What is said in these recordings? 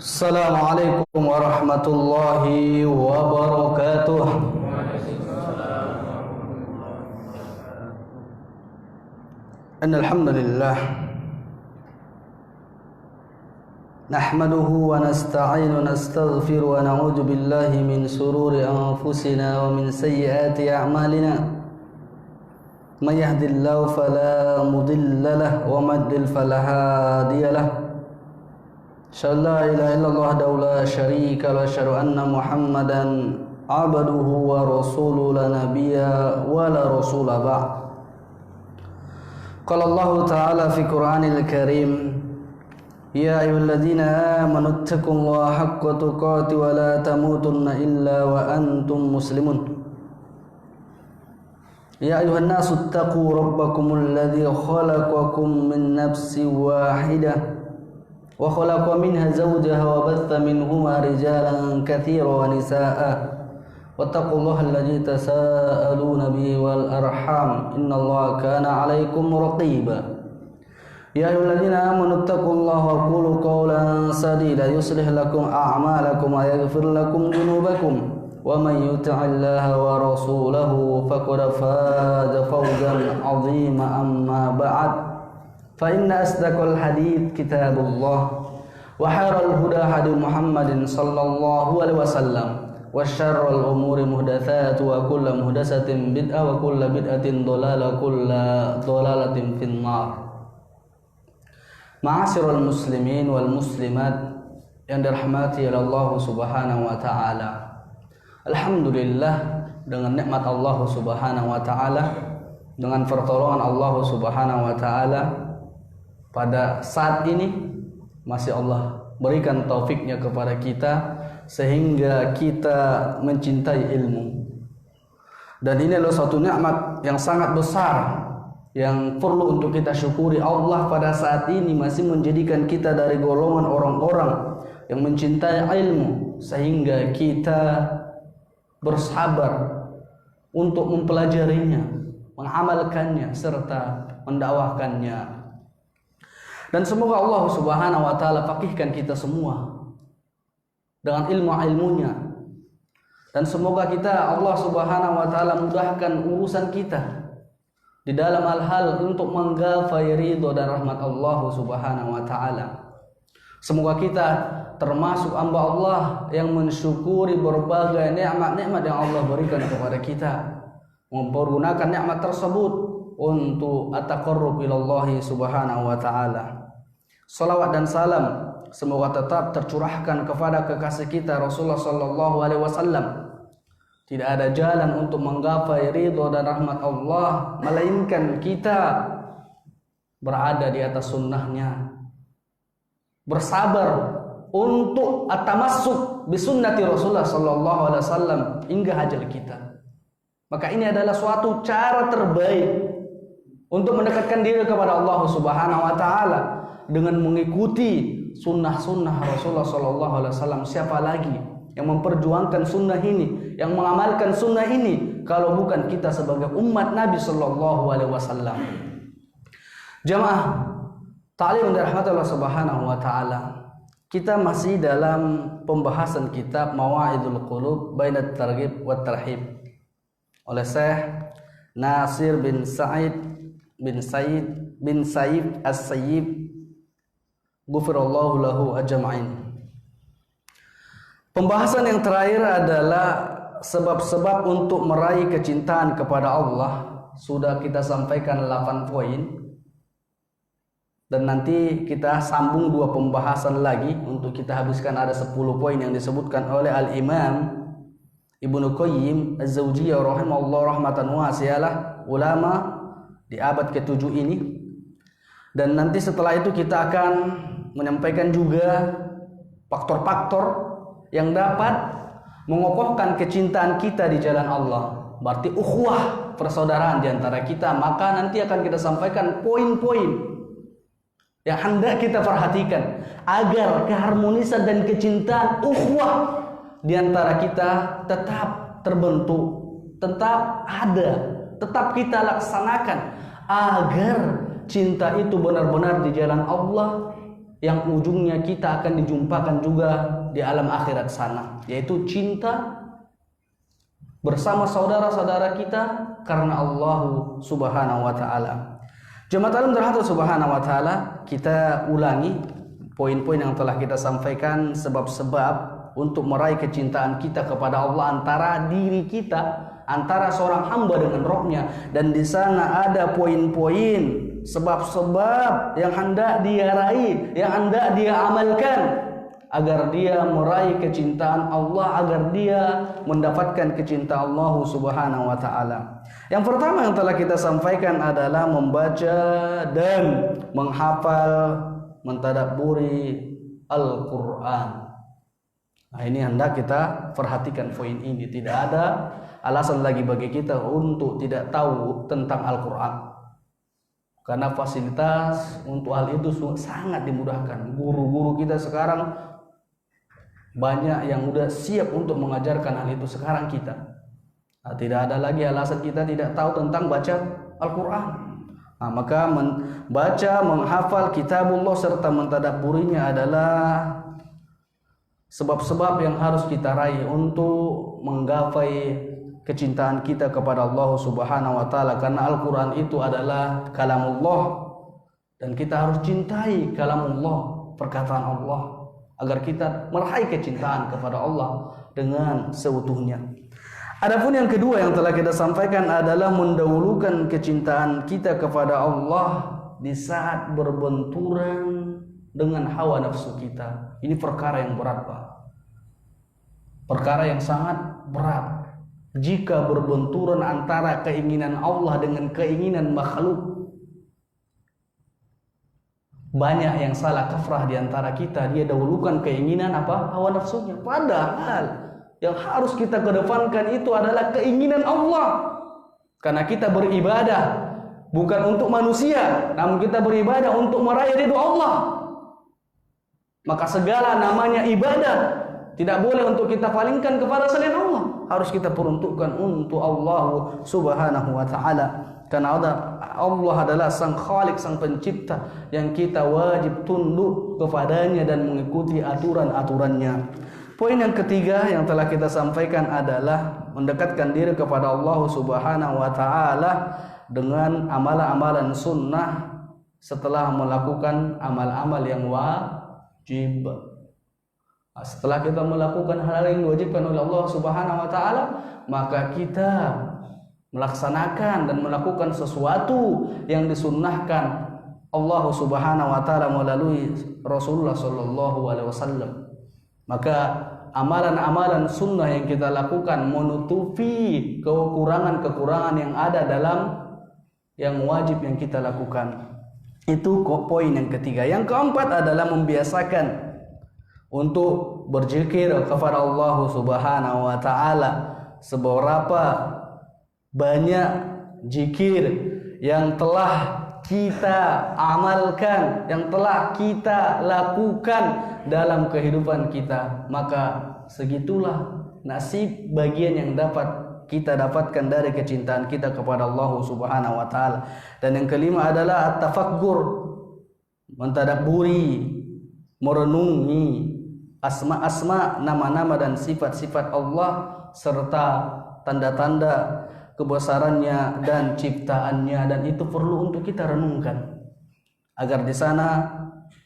Assalamualaikum warahmatullahi wabarakatuh. Innal hamdalillah nahmaduhu wa nasta'inu wa nastaghfiru wa na'udzu billahi min shururi anfusina wa min sayyiati a'malina. May yahdihillahu fala mudilla lahu wa may yudlil fala hadiya lahu. Asyhadu an la ilaha illallah wahdahu la syarika lahu wa asyhadu anna Muhammadan abduhu wa rasuluhu la nabiyya wa la rasula ba'd. Qala Allah ta'ala fi Qur'anil Karim, ya ayyuhalladzina amanu taqullaha haqqa tuqatih wa la tamutunna illa wa antum muslimun. Ya ayyuhan nasu taqu rabbakumul ladzi khalaqakum min nafsin wahidah wa khalaqa minha zawjaha wa batha minhuma rijalan katsiran wa nisaa'a wattaqullaha alladzi tasaaluna bihi wal arham innallaha kana 'alaikum raqiba. Ya ayyuhalladzina amanu taqullaha wa qulu qawlan sadida yuslih lakum a'malakum wa yaghfir lakum dhunubakum wa man yuti'illaha wa rasulahu faqad faza fawzan 'azima amma ba'd. Fa inna asdaqal hadits kitabullah wa khairal huda hadi Muhammadin sallallahu alaihi wasallam wa syarrul umuri muhdatsatuha wa kullu muhdatsatin bid'ah wa kullu bid'atin dhalalah kullu dhalalatin finnar. Ma'asyiral muslimin wal muslimat yang dirahmati oleh Allah Subhanahu wa taala. Alhamdulillah, dengan nikmat Allah Subhanahu wa taala, dengan pertolongan Allah Subhanahu wa taala, pada saat ini masih Allah berikan taufiknya kepada kita sehingga kita mencintai ilmu. Dan ini adalah suatu nikmat yang sangat besar yang perlu untuk kita syukuri. Allah pada saat ini masih menjadikan kita dari golongan orang-orang yang mencintai ilmu sehingga kita bersabar untuk mempelajarinya, mengamalkannya serta mendakwahkannya. Dan semoga Allah Subhanahu wa taala faqihkan kita semua dengan ilmu-ilmunya. Dan semoga kita Allah Subhanahu wa taala mudahkan urusan kita di dalam hal-hal untuk menggapai ridho dan rahmat Allah Subhanahu wa taala. Semoga kita termasuk hamba Allah yang mensyukuri berbagai nikmat-nikmat yang Allah berikan kepada kita, mempergunakan nikmat tersebut untuk at-taqarrub ila Allah Subhanahu wa taala. Salawat dan salam semoga tetap tercurahkan kepada kekasih kita Rasulullah sallallahu alaihi wasallam. Tidak ada jalan untuk menggapai ridho dan rahmat Allah melainkan kita berada di atas sunnahnya, bersabar untuk at-tamassuk bi sunnati Rasulullah sallallahu alaihi wasallam hingga ajal kita. Maka ini adalah suatu cara terbaik untuk mendekatkan diri kepada Allah Subhanahu wa taala dengan mengikuti sunnah-sunnah Rasulullah sallallahu alaihi wasallam. Siapa lagi yang memperjuangkan sunnah ini, yang mengamalkan sunnah ini kalau bukan kita sebagai umat Nabi sallallahu alaihi wasallam. Jamaah ta'lim dari rahmat Allah Subhanahu wa taala. Kita masih dalam pembahasan kitab Mawa'idul Qulub Bainat Targhib wa Tarhib oleh Syekh Nasir bin Said As-Sayyib Ghufirallahu lahu ajma'in. Pembahasan yang terakhir adalah sebab-sebab untuk meraih kecintaan kepada Allah. Sudah kita sampaikan 8 poin. Dan nanti kita sambung 2 pembahasan lagi untuk kita habiskan ada 10 poin yang disebutkan oleh Al-Imam Ibnu Qayyim Az-Zawjiyah rahimahullah rahmatan wasi'ah, ulama di abad ke-7 ini. Dan nanti setelah itu kita akan menyampaikan juga faktor-faktor yang dapat mengokohkan kecintaan kita di jalan Allah. Berarti ukhuwah, persaudaraan di antara kita. Maka nanti akan kita sampaikan poin-poin yang hendak kita perhatikan agar keharmonisan dan kecintaan ukhuwah di antara kita tetap terbentuk, tetap ada, tetap kita laksanakan agar cinta itu benar-benar di jalan Allah yang ujungnya kita akan dijumpakan juga di alam akhirat sana, yaitu cinta bersama saudara-saudara kita karena Allah Subhanahu wa taala. Jemaat alim dirahmati Subhanahu wa taala, kita ulangi poin-poin yang telah kita sampaikan, sebab-sebab untuk meraih kecintaan kita kepada Allah antara diri kita, antara seorang hamba dengan Rabb-Nya. Dan di sana ada poin-poin sebab-sebab yang hendak dia raih, yang hendak dia amalkan agar dia meraih kecintaan Allah, agar dia mendapatkan kecintaan Allah Subhanahu wa taala. Yang pertama yang telah kita sampaikan adalah membaca dan menghafal, mentadabburi Al-Qur'an. Nah, ini hendak kita perhatikan poin ini. Tidak ada alasan lagi bagi kita untuk tidak tahu tentang Al-Qur'an. Karena fasilitas untuk hal itu sangat dimudahkan. Guru-guru kita sekarang banyak yang sudah siap untuk mengajarkan hal itu sekarang kita. Nah, tidak ada lagi alasan kita tidak tahu tentang baca Al-Qur'an. Nah, maka membaca, menghafal kitabullah serta mentadabburinya adalah sebab-sebab yang harus kita raih untuk menggapai kecintaan kita kepada Allah Subhanahu wa taala, karena Al-Qur'an itu adalah kalamullah dan kita harus cintai kalamullah, perkataan Allah, agar kita meraih kecintaan kepada Allah dengan seutuhnya. Adapun yang kedua yang telah kita sampaikan adalah mendahulukan kecintaan kita kepada Allah di saat berbenturan dengan hawa nafsu kita. Ini perkara yang berat, Pak. Perkara yang sangat berat. Jika berbenturan antara keinginan Allah dengan keinginan makhluk, banyak yang salah kaprah di antara kita. Dia dahulukan keinginan apa? Hawa nafsunya. Padahal yang harus kita kedepankan itu adalah keinginan Allah. Karena kita beribadah bukan untuk manusia, namun kita beribadah untuk meraih ridho Allah. Maka segala namanya ibadah tidak boleh untuk kita palingkan kepada selain Allah. Harus kita peruntukkan untuk Allah Subhanahu wa taala. Karena Allah adalah sang Khalik, sang pencipta yang kita wajib tunduk kepadanya dan mengikuti aturan-aturannya. Poin yang ketiga yang telah kita sampaikan adalah mendekatkan diri kepada Allah Subhanahu wa taala dengan amalan-amalan sunnah setelah melakukan amal-amal yang wajib. Setelah kita melakukan hal yang diwajibkan oleh Allah Subhanahu wa taala, maka kita melaksanakan dan melakukan sesuatu yang disunnahkan Allah Subhanahu wa taala melalui Rasulullah sallallahu alaihi wasallam. Maka amalan-amalan sunnah yang kita lakukan menutupi kekurangan-kekurangan yang ada dalam yang wajib yang kita lakukan. Itu poin yang ketiga. Yang keempat adalah membiasakan untuk berzikir kepada Allah Subhanahu wa taala. Seberapa banyak zikir yang telah kita amalkan, yang telah kita lakukan dalam kehidupan kita, maka segitulah nasib bagian yang dapat kita dapatkan dari kecintaan kita kepada Allah Subhanahu wa taala. Dan yang kelima adalah at-tafakkur, mentadabburi, merenungi asma-asma, nama-nama dan sifat-sifat Allah serta tanda-tanda kebesarannya dan ciptaannya, dan itu perlu untuk kita renungkan agar di sana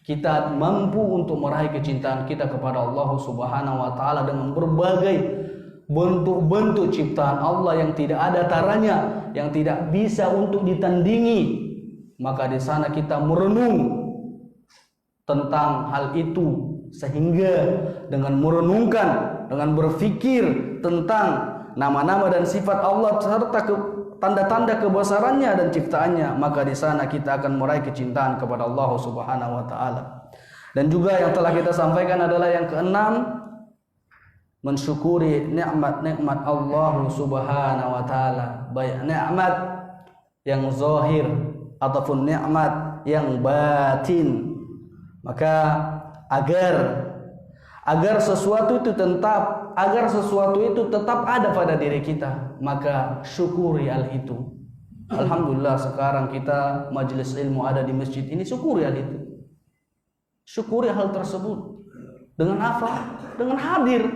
kita mampu untuk meraih kecintaan kita kepada Allah Subhanahu wa taala dengan berbagai bentuk-bentuk ciptaan Allah yang tidak ada taranya, yang tidak bisa untuk ditandingi. Maka di sana kita merenung tentang hal itu, sehingga dengan merenungkan, dengan berpikir tentang nama-nama dan sifat Allah serta tanda-tanda kebesarannya dan ciptaannya, maka di sana kita akan meraih kecintaan kepada Allah Subhanahu wa taala. Dan juga yang telah kita sampaikan adalah yang keenam, mensyukuri nikmat-nikmat Allah Subhanahu wa taala, baik nikmat yang zahir ataupun nikmat yang batin. Maka agar sesuatu itu tetap ada pada diri kita, maka syukuri hal itu. Alhamdulillah sekarang kita majelis ilmu ada di masjid ini, syukuri hal itu. Syukuri hal tersebut. Dengan apa? Dengan hadir.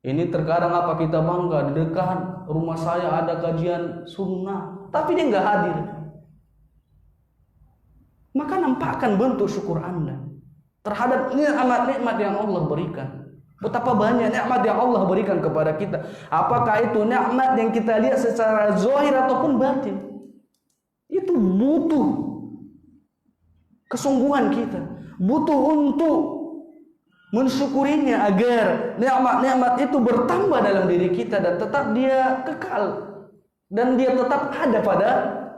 Ini terkadang apa kita bangga, di dekat rumah saya ada kajian sunnah, tapi dia nggak hadir. Maka nampakkan bentuk syukur Anda terhadap nikmat yang Allah berikan. Betapa banyak nikmat yang Allah berikan kepada kita. Apakah itu nikmat yang kita lihat secara zahir ataupun batin? Itu butuh kesungguhan kita, butuh untuk mensyukurinya agar nikmat-nikmat itu bertambah dalam diri kita dan tetap dia kekal dan dia tetap ada pada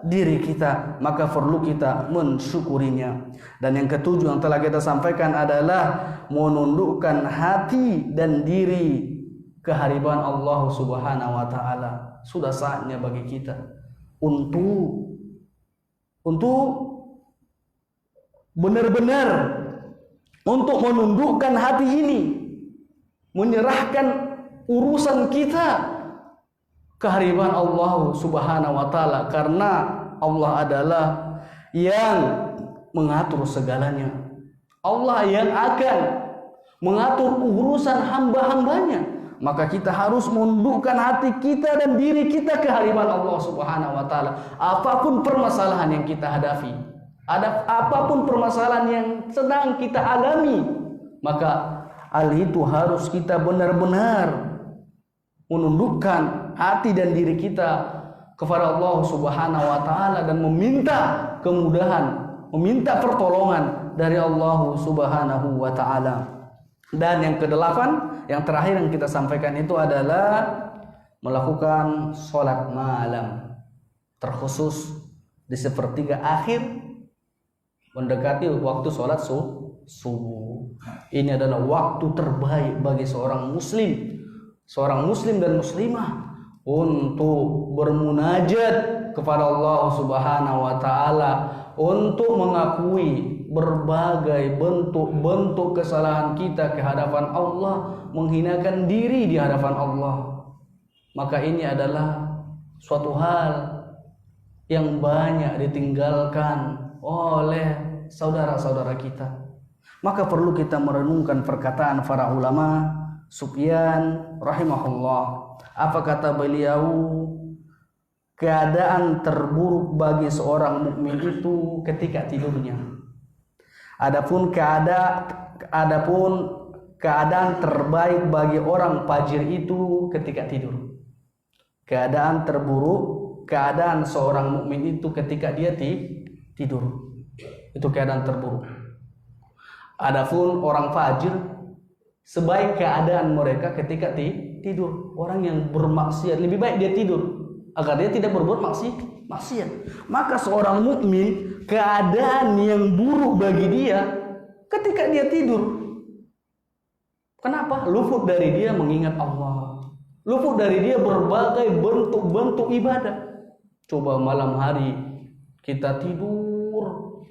diri kita. Maka perlu kita mensyukurinya. Dan yang ketujuh yang telah kita sampaikan adalah menundukkan hati dan diri kehadiran Allah Subhanahu wa taala. Sudah saatnya bagi kita untuk benar-benar untuk menundukkan hati ini, menyerahkan urusan kita kehadiran Allah Subhanahu wa taala, karena Allah adalah yang mengatur segalanya. Allah yang akan mengatur urusan hamba-hambanya. Maka kita harus menundukkan hati kita dan diri kita kehadiran Allah Subhanahu wa taala. Apapun permasalahan yang kita hadapi, apapun permasalahan yang sedang kita alami, maka hal itu harus kita benar-benar menundukkan hati dan diri kita kepada Allah Subhanahu wa taala dan meminta kemudahan, meminta pertolongan dari Allah Subhanahu wa taala. Dan yang kedelapan, yang terakhir yang kita sampaikan itu adalah melakukan sholat malam, terkhusus di sepertiga akhir mendekati waktu sholat subuh. Ini adalah waktu terbaik bagi seorang muslim dan muslimah untuk bermunajat kepada Allah Subhanahu wa taala, untuk mengakui berbagai bentuk-bentuk kesalahan kita ke hadapan Allah, menghinakan diri di hadapan Allah. Maka ini adalah suatu hal yang banyak ditinggalkan oleh saudara-saudara kita. Maka perlu kita merenungkan perkataan para ulama. Sufyan rahimahullah, apa kata beliau? Keadaan terburuk bagi seorang mukmin itu ketika tidurnya. Adapun keadaan terbaik bagi orang fajir itu ketika tidur. Keadaan terburuk, keadaan seorang mukmin itu ketika dia tidur. Itu keadaan terburuk. Adapun orang fajir, sebaik keadaan mereka ketika tidur. Orang yang bermaksiat lebih baik dia tidur agar dia tidak berbuat maksiat. Maka seorang mukmin, keadaan yang buruk bagi dia ketika dia tidur. Kenapa? Luput dari dia mengingat Allah, luput dari dia berbagai bentuk-bentuk ibadah. Coba malam hari kita tidur,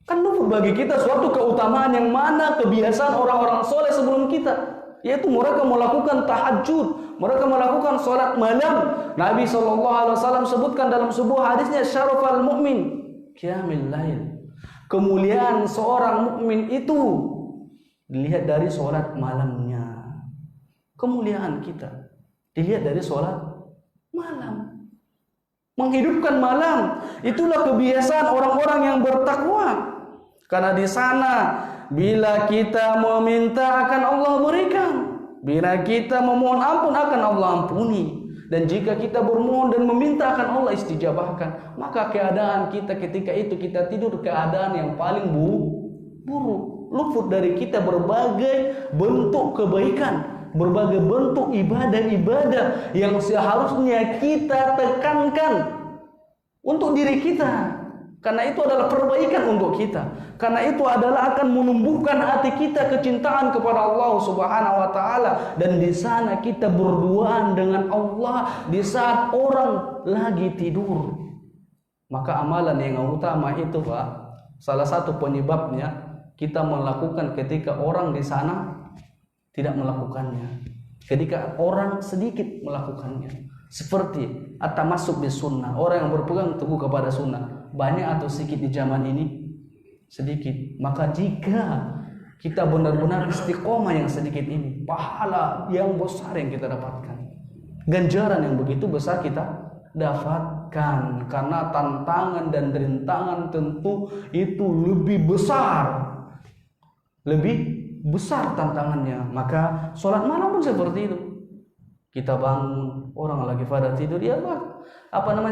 kan luput bagi kita suatu keutamaan yang mana kebiasaan orang-orang soleh sebelum kita, yaitu mereka melakukan tahajud, mereka melakukan sholat malam. Nabi SAW sebutkan dalam sebuah hadisnya, syarafal mu'min qiyamul lail. Kemuliaan seorang mukmin itu dilihat dari sholat malamnya. Kemuliaan kita dilihat dari sholat malam. Menghidupkan malam, itulah kebiasaan orang-orang yang bertakwa. Karena di sana bila kita meminta akan Allah berikan, bila kita memohon ampun akan Allah ampuni, dan jika kita bermohon dan meminta akan Allah istijabahkan. Maka keadaan kita ketika itu kita tidur keadaan yang paling buruk, luput dari kita berbagai bentuk kebaikan, berbagai bentuk ibadah-ibadah yang seharusnya kita tekankan untuk diri kita. Karena itu adalah perbaikan untuk kita. Karena itu adalah akan menumbuhkan hati kita kecintaan kepada Allah Subhanahu wa taala, dan di sana kita berduaan dengan Allah di saat orang lagi tidur. Maka amalan yang utama itu, Pak, salah satu penyebabnya kita melakukan ketika orang di sana tidak melakukannya. Ketika orang sedikit melakukannya. Seperti at-tamassuk bis sunnah, orang yang berpegang teguh kepada sunnah. Banyak atau sedikit di zaman ini? sedikit. Maka jika kita benar-benar istiqomah yang sedikit ini, pahala yang besar yang kita dapatkan, ganjaran yang begitu besar kita dapatkan, karena tantangan dan rintangan tentu itu lebih besar tantangannya. Maka sholat malam pun seperti itu. Kita bangun, orang lagi pada tidur, ya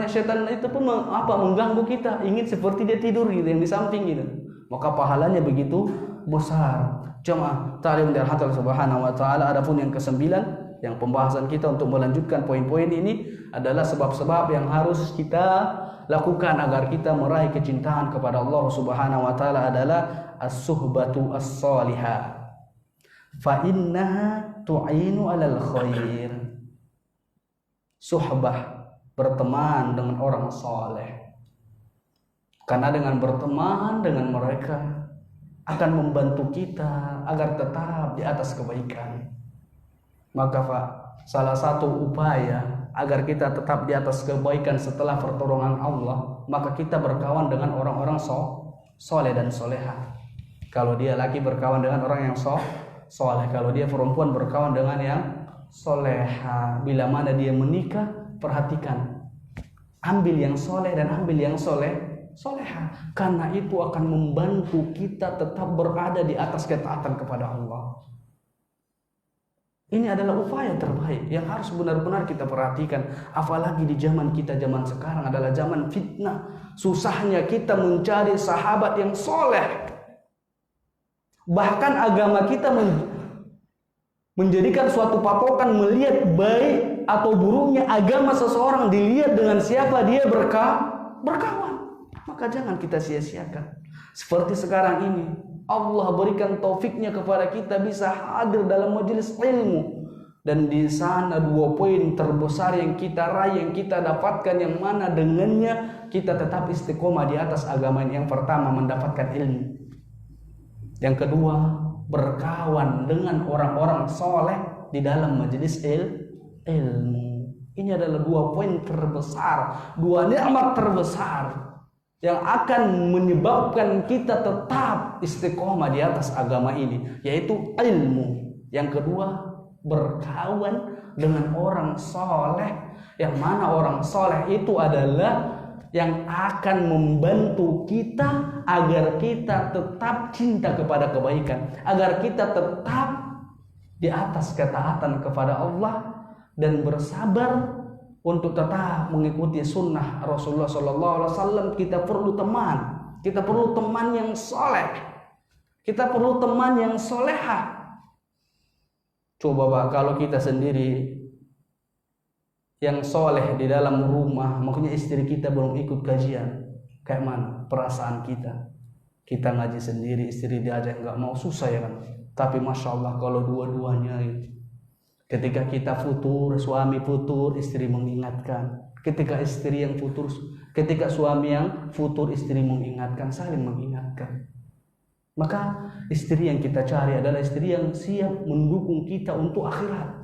setan itu pun mengganggu kita, ingin seperti dia tidur gitu, yang di samping gitu. Maka pahalanya begitu besar. Jemaah ta'lim dari Allah Subhanahu wa taala. Adapun yang ke-9, yang pembahasan kita untuk melanjutkan poin-poin ini adalah sebab-sebab yang harus kita lakukan agar kita meraih kecintaan kepada Allah Subhanahu wa taala adalah as-suhbatu as-salihah. Fa innaha tu'inu 'alal khair. Suhbah, berteman dengan orang saleh. Karena dengan berteman dengan mereka akan membantu kita agar tetap di atas kebaikan. Maka salah satu upaya agar kita tetap di atas kebaikan setelah pertolongan Allah, maka kita berkawan dengan orang-orang soleh dan soleha. Kalau dia laki berkawan dengan orang yang soleh, kalau dia perempuan berkawan dengan yang soleha. Bila mana dia menikah, perhatikan, ambil yang soleh dan ambil yang soleha, karena itu akan membantu kita tetap berada di atas ketaatan kepada Allah. Ini adalah upaya terbaik yang harus benar-benar kita perhatikan. Apalagi di zaman kita, zaman sekarang adalah zaman fitnah. Susahnya kita mencari sahabat yang soleh. Bahkan agama kita menjadikan suatu patokan melihat baik atau buruknya agama seseorang dilihat dengan siapa dia berkawan. Maka jangan kita sia-siakan. Seperti sekarang ini, Allah berikan taufiknya kepada kita bisa hadir dalam majelis ilmu, dan di sana 2 poin terbesar yang kita raih, yang kita dapatkan, yang mana dengannya kita tetap istiqomah di atas agama ini. Yang pertama, mendapatkan ilmu. Yang kedua, berkawan dengan orang-orang soleh di dalam majelis ilmu. Ini adalah 2 poin terbesar, 2 nikmat terbesar yang akan menyebabkan kita tetap istiqomah di atas agama ini, yaitu ilmu. Yang kedua, berkawan dengan orang soleh, yang mana orang soleh itu adalah yang akan membantu kita agar kita tetap cinta kepada kebaikan, agar kita tetap di atas ketaatan kepada Allah dan bersabar untuk tetap mengikuti sunnah Rasulullah SAW. Kita perlu teman yang soleh, kita perlu teman yang soleha. Coba kalau kita sendiri yang soleh di dalam rumah, makanya istri kita belum ikut kajian, kayak mana perasaan kita? Kita ngaji sendiri, istri diajak nggak mau, susah ya kan? Tapi masya Allah kalau dua-duanya itu, ketika kita futur, suami futur, istri mengingatkan. Ketika suami yang futur, istri mengingatkan, saling mengingatkan. Maka istri yang kita cari adalah istri yang siap mendukung kita untuk akhirat.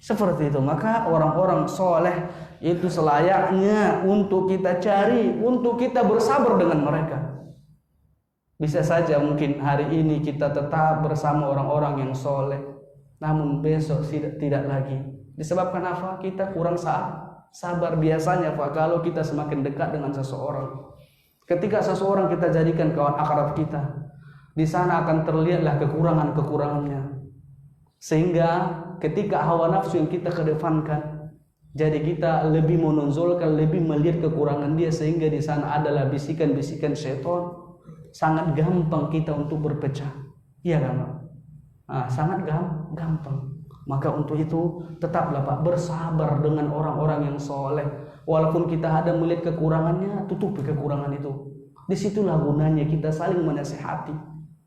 Seperti itu. Maka orang-orang soleh itu selayaknya untuk kita cari, untuk kita bersabar dengan mereka. Bisa saja mungkin hari ini kita tetap bersama orang-orang yang soleh, namun besok tidak lagi. Disebabkan apa? Kita kurang sabar. Biasanya Pak, kalau kita semakin dekat dengan seseorang, ketika seseorang kita jadikan kawan akrab kita, di sana akan terlihatlah kekurangannya. Sehingga ketika hawa nafsu yang kita kedepankan, jadi kita lebih menonjolkan, lebih melihat kekurangan dia, sehingga di sana adalah bisikan-bisikan syaitan. Sangat gampang kita untuk berpecah. Iya kan? Sangat gampang. Maka untuk itu tetaplah Pak bersabar dengan orang-orang yang soleh. Walaupun kita ada melihat kekurangannya, tutupi kekurangan itu. Disitulah gunanya kita saling menasihati,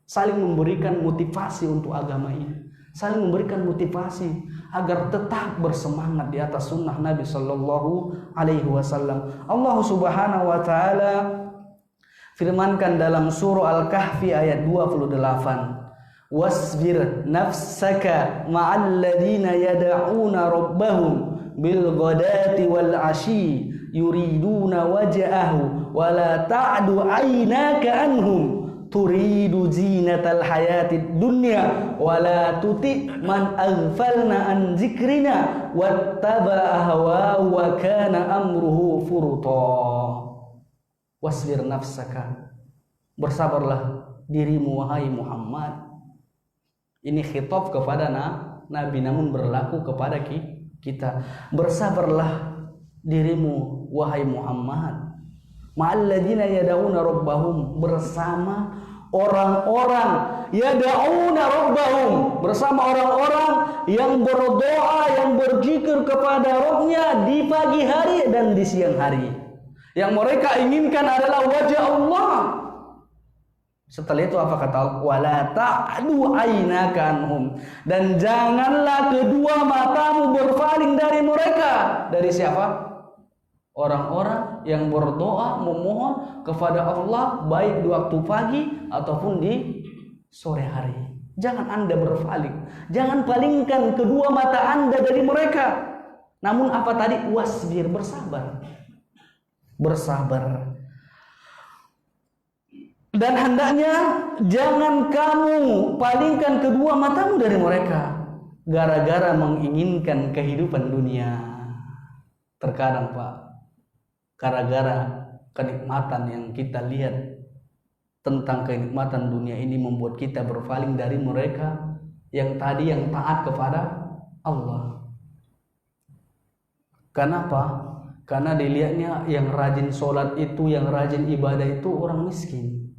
saling memberikan motivasi untuk agama ini, saling memberikan motivasi agar tetap bersemangat di atas sunnah Nabi Sallallahu Alaihi Wasallam. Allah Subhanahu Wa Taala firmankan dalam surah Al-Kahfi ayat 28, wasbir nafsaka ma'al ladina yad'una rabbahum bil ghadati wal ashi yuriduna wajhahu wa la ta'du aynaka anhum turidu zinatal hayatid dunya wala tuti man aghfalna an zikrina wattaba hawa wa kana amruhu furuta. Wasbir nafsaka, bersabarlah dirimu wahai Muhammad. Ini khitab kepada Nabi namun berlaku kepada kita. Bersabarlah dirimu wahai Muhammad. Ma'alladzina yad'una rabbahum, bersama orang-orang yad'una rabbahum, bersama orang-orang yang berdoa, yang berzikir kepada Rabb-Nya di pagi hari dan di siang hari. Yang mereka inginkan adalah wajah Allah. Setelah itu apa kata Allah? Wala ta'du aynaka anhum, dan janganlah kedua matamu berpaling dari mereka. Dari siapa? Orang-orang yang berdoa memohon kepada Allah baik di waktu pagi ataupun di sore hari. Jangan Anda berpaling. Jangan palingkan kedua mata Anda dari mereka. Namun apa tadi? Wasbir, bersabar. Bersabar. Dan hendaknya jangan kamu palingkan kedua matamu dari mereka gara-gara menginginkan kehidupan dunia. Terkadang Pak, gara-gara kenikmatan yang kita lihat tentang kenikmatan dunia ini membuat kita berpaling dari mereka yang tadi yang taat kepada Allah. Kenapa? Karena dilihatnya yang rajin sholat itu, yang rajin ibadah itu orang miskin,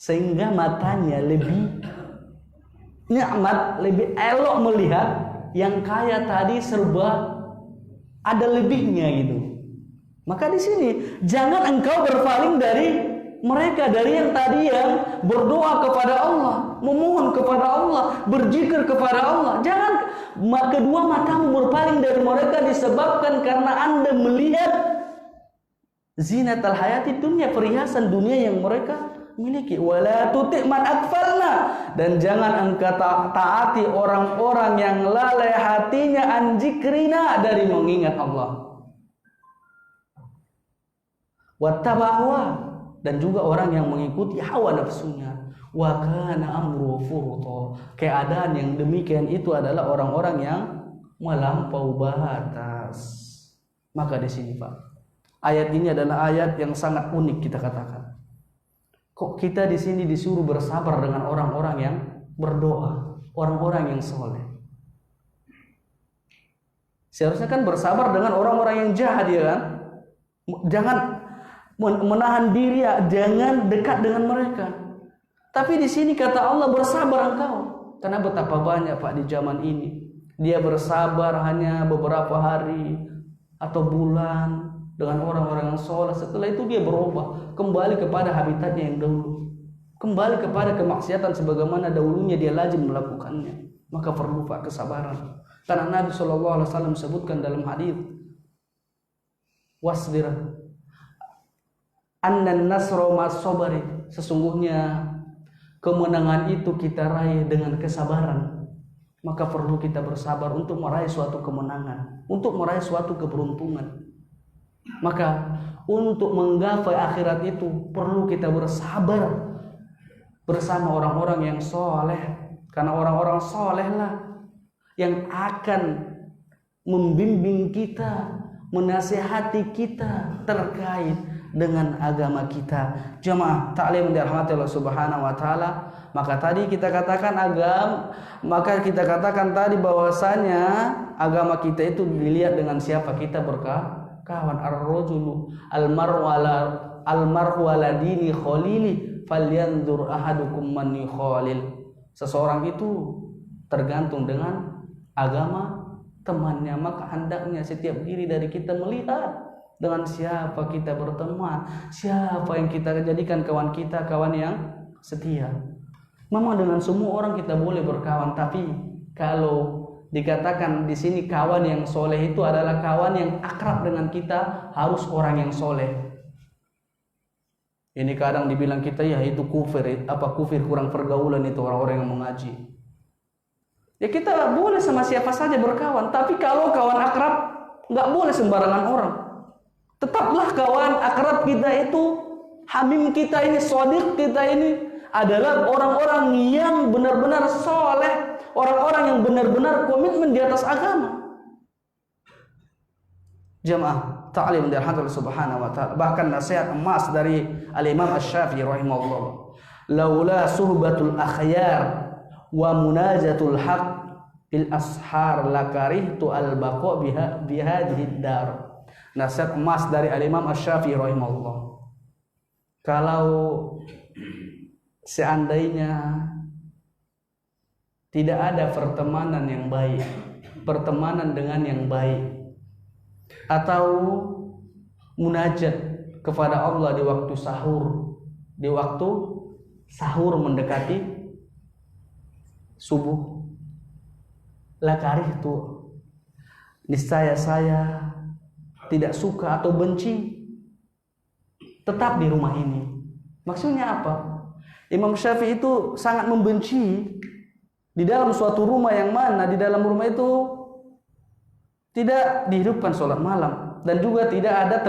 sehingga matanya lebih nikmat, lebih elok melihat yang kaya tadi serba ada lebihnya gitu. Maka di sini jangan engkau berpaling dari mereka, dari yang tadi yang berdoa kepada Allah, memohon kepada Allah, berzikir kepada Allah. Jangan kedua matamu berpaling dari mereka disebabkan karena Anda melihat zinatal hayati dunia, perhiasan dunia yang mereka miliki. Wala tuti man akfalna, dan jangan engkau taati orang-orang yang lalai hatinya an zikrina, dari mengingat Allah. Wattabawa, dan juga orang yang mengikuti hawa nafsunya. Wa kana amru furuta, keadaan yang demikian itu adalah orang-orang yang melampau batas. Maka di sini Pak, ayat ini adalah ayat yang sangat unik kita katakan. Kok kita di sini disuruh bersabar dengan orang-orang yang berdoa, orang-orang yang soleh? Seharusnya kan bersabar dengan orang-orang yang jahat, ya kan? Jangan menahan diri, jangan dekat dengan mereka. Tapi di sini kata Allah, bersabar engkau. Karena betapa banyak Pak di zaman ini, dia bersabar hanya beberapa hari atau bulan dengan orang-orang yang soleh. Setelah itu dia berubah kembali kepada habitatnya yang dahulu, kembali kepada kemaksiatan sebagaimana dahulunya dia lazim melakukannya. Maka perlu Pak kesabaran. Karena Nabi SAW sebutkan dalam hadis, wasbir annan nasra mas sabari, sesungguhnya kemenangan itu kita raih dengan kesabaran. Maka perlu kita bersabar untuk meraih suatu kemenangan, untuk meraih suatu keberuntungan. Maka untuk menggapai akhirat itu perlu kita bersabar bersama orang-orang yang soleh. Karena orang-orang soleh lah yang akan membimbing kita, menasihati kita terkait dengan agama kita. Jemaah taklim dirahmati Allah Subhanahu wa taala. Maka tadi kita katakan tadi bahwasanya agama kita itu dilihat dengan siapa kita berkawan. Ar-rajulu al-mar'u ala dini khalili falyanzur ahadukum man yukhalil. Seseorang itu tergantung dengan agama temannya, maka hendaknya setiap diri dari kita melihat dengan siapa kita berteman, siapa yang kita jadikan kawan kita, kawan yang setia. Memang dengan semua orang kita boleh berkawan, tapi kalau dikatakan di sini kawan yang soleh itu adalah kawan yang akrab dengan kita, harus orang yang soleh. Ini kadang dibilang kita ya itu kufir, kurang pergaulan itu orang-orang yang mengaji. Ya kita boleh sama siapa saja berkawan, tapi kalau kawan akrab nggak boleh sembarangan orang. Tetaplah kawan akrab kita itu, hamim kita ini, shodiq kita ini adalah orang-orang yang benar-benar soleh, orang-orang yang benar-benar komitmen di atas agama. Jamaah ta'lim dari Allah Subhanahu wa taala. Bahkan nasihat emas dari Al-Imam Asy-Syafi'i rahimahullah, laula suhbatul akhyar wa munajatul haq bil ashar lakarihtu al-baqa bihadhihi dar. Nasihat emas dari Al-Imam Asy-Syafi'i rahimahullah, kalau seandainya tidak ada pertemanan yang baik, pertemanan dengan yang baik, atau munajat kepada Allah di waktu sahur mendekati subuh, lakarih itu niscaya saya tidak suka atau benci tetap di rumah ini. Maksudnya apa? Imam Syafi'i itu sangat membenci di dalam suatu rumah yang mana di dalam rumah itu tidak dihidupkan sholat malam, dan juga tidak ada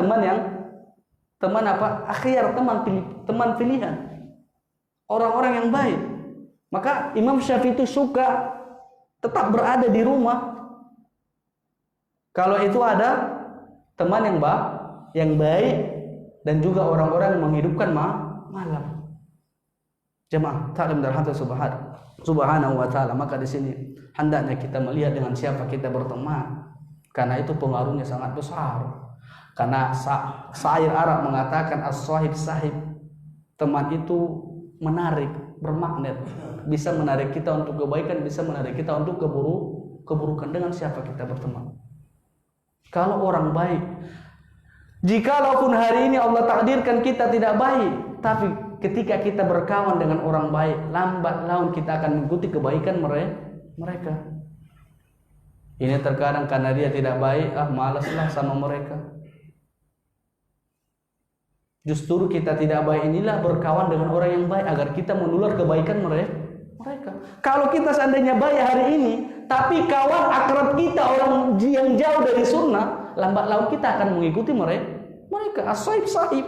akhyar, teman pilihan, orang-orang yang baik. Maka Imam Syafi'i itu suka tetap berada di rumah kalau itu ada teman yang baik dan juga orang-orang yang menghidupkan malam. Jemaah ta'lim dari Allah Subhanahu wa taala. Maka di sini hendaknya kita melihat dengan siapa kita berteman, karena itu pengaruhnya sangat besar. Karena syair Arab mengatakan as-sahib sahib, teman itu menarik, bermagnet, bisa menarik kita untuk kebaikan, bisa menarik kita untuk keburukan. Dengan siapa kita berteman? Kalau orang baik, jikalaupun hari ini Allah takdirkan kita tidak baik, tapi ketika kita berkawan dengan orang baik, lambat laun kita akan mengikuti kebaikan mereka. Ini terkadang karena dia tidak baik, malaslah sama mereka. Justru kita tidak baik inilah berkawan dengan orang yang baik agar kita menular kebaikan mereka. Kalau kita seandainya baik hari ini, tapi kawan akrab kita orang yang jauh dari sunnah, lambat laun kita akan mengikuti mereka. As-sahib sahib.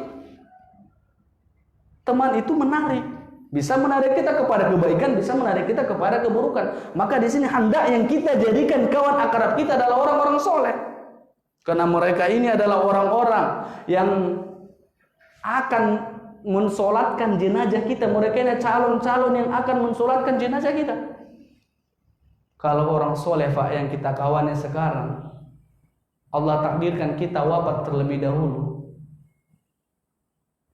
Teman itu menarik, bisa menarik kita kepada kebaikan, bisa menarik kita kepada keburukan. Maka di sini hendak yang kita jadikan kawan akrab kita adalah orang-orang soleh, karena mereka ini adalah orang-orang yang akan mensolatkan jenazah kita. Mereka ini calon-calon yang akan mensolatkan jenazah kita. Kalau orang soleh Pak yang kita kawannya sekarang, Allah takdirkan kita wafat terlebih dahulu,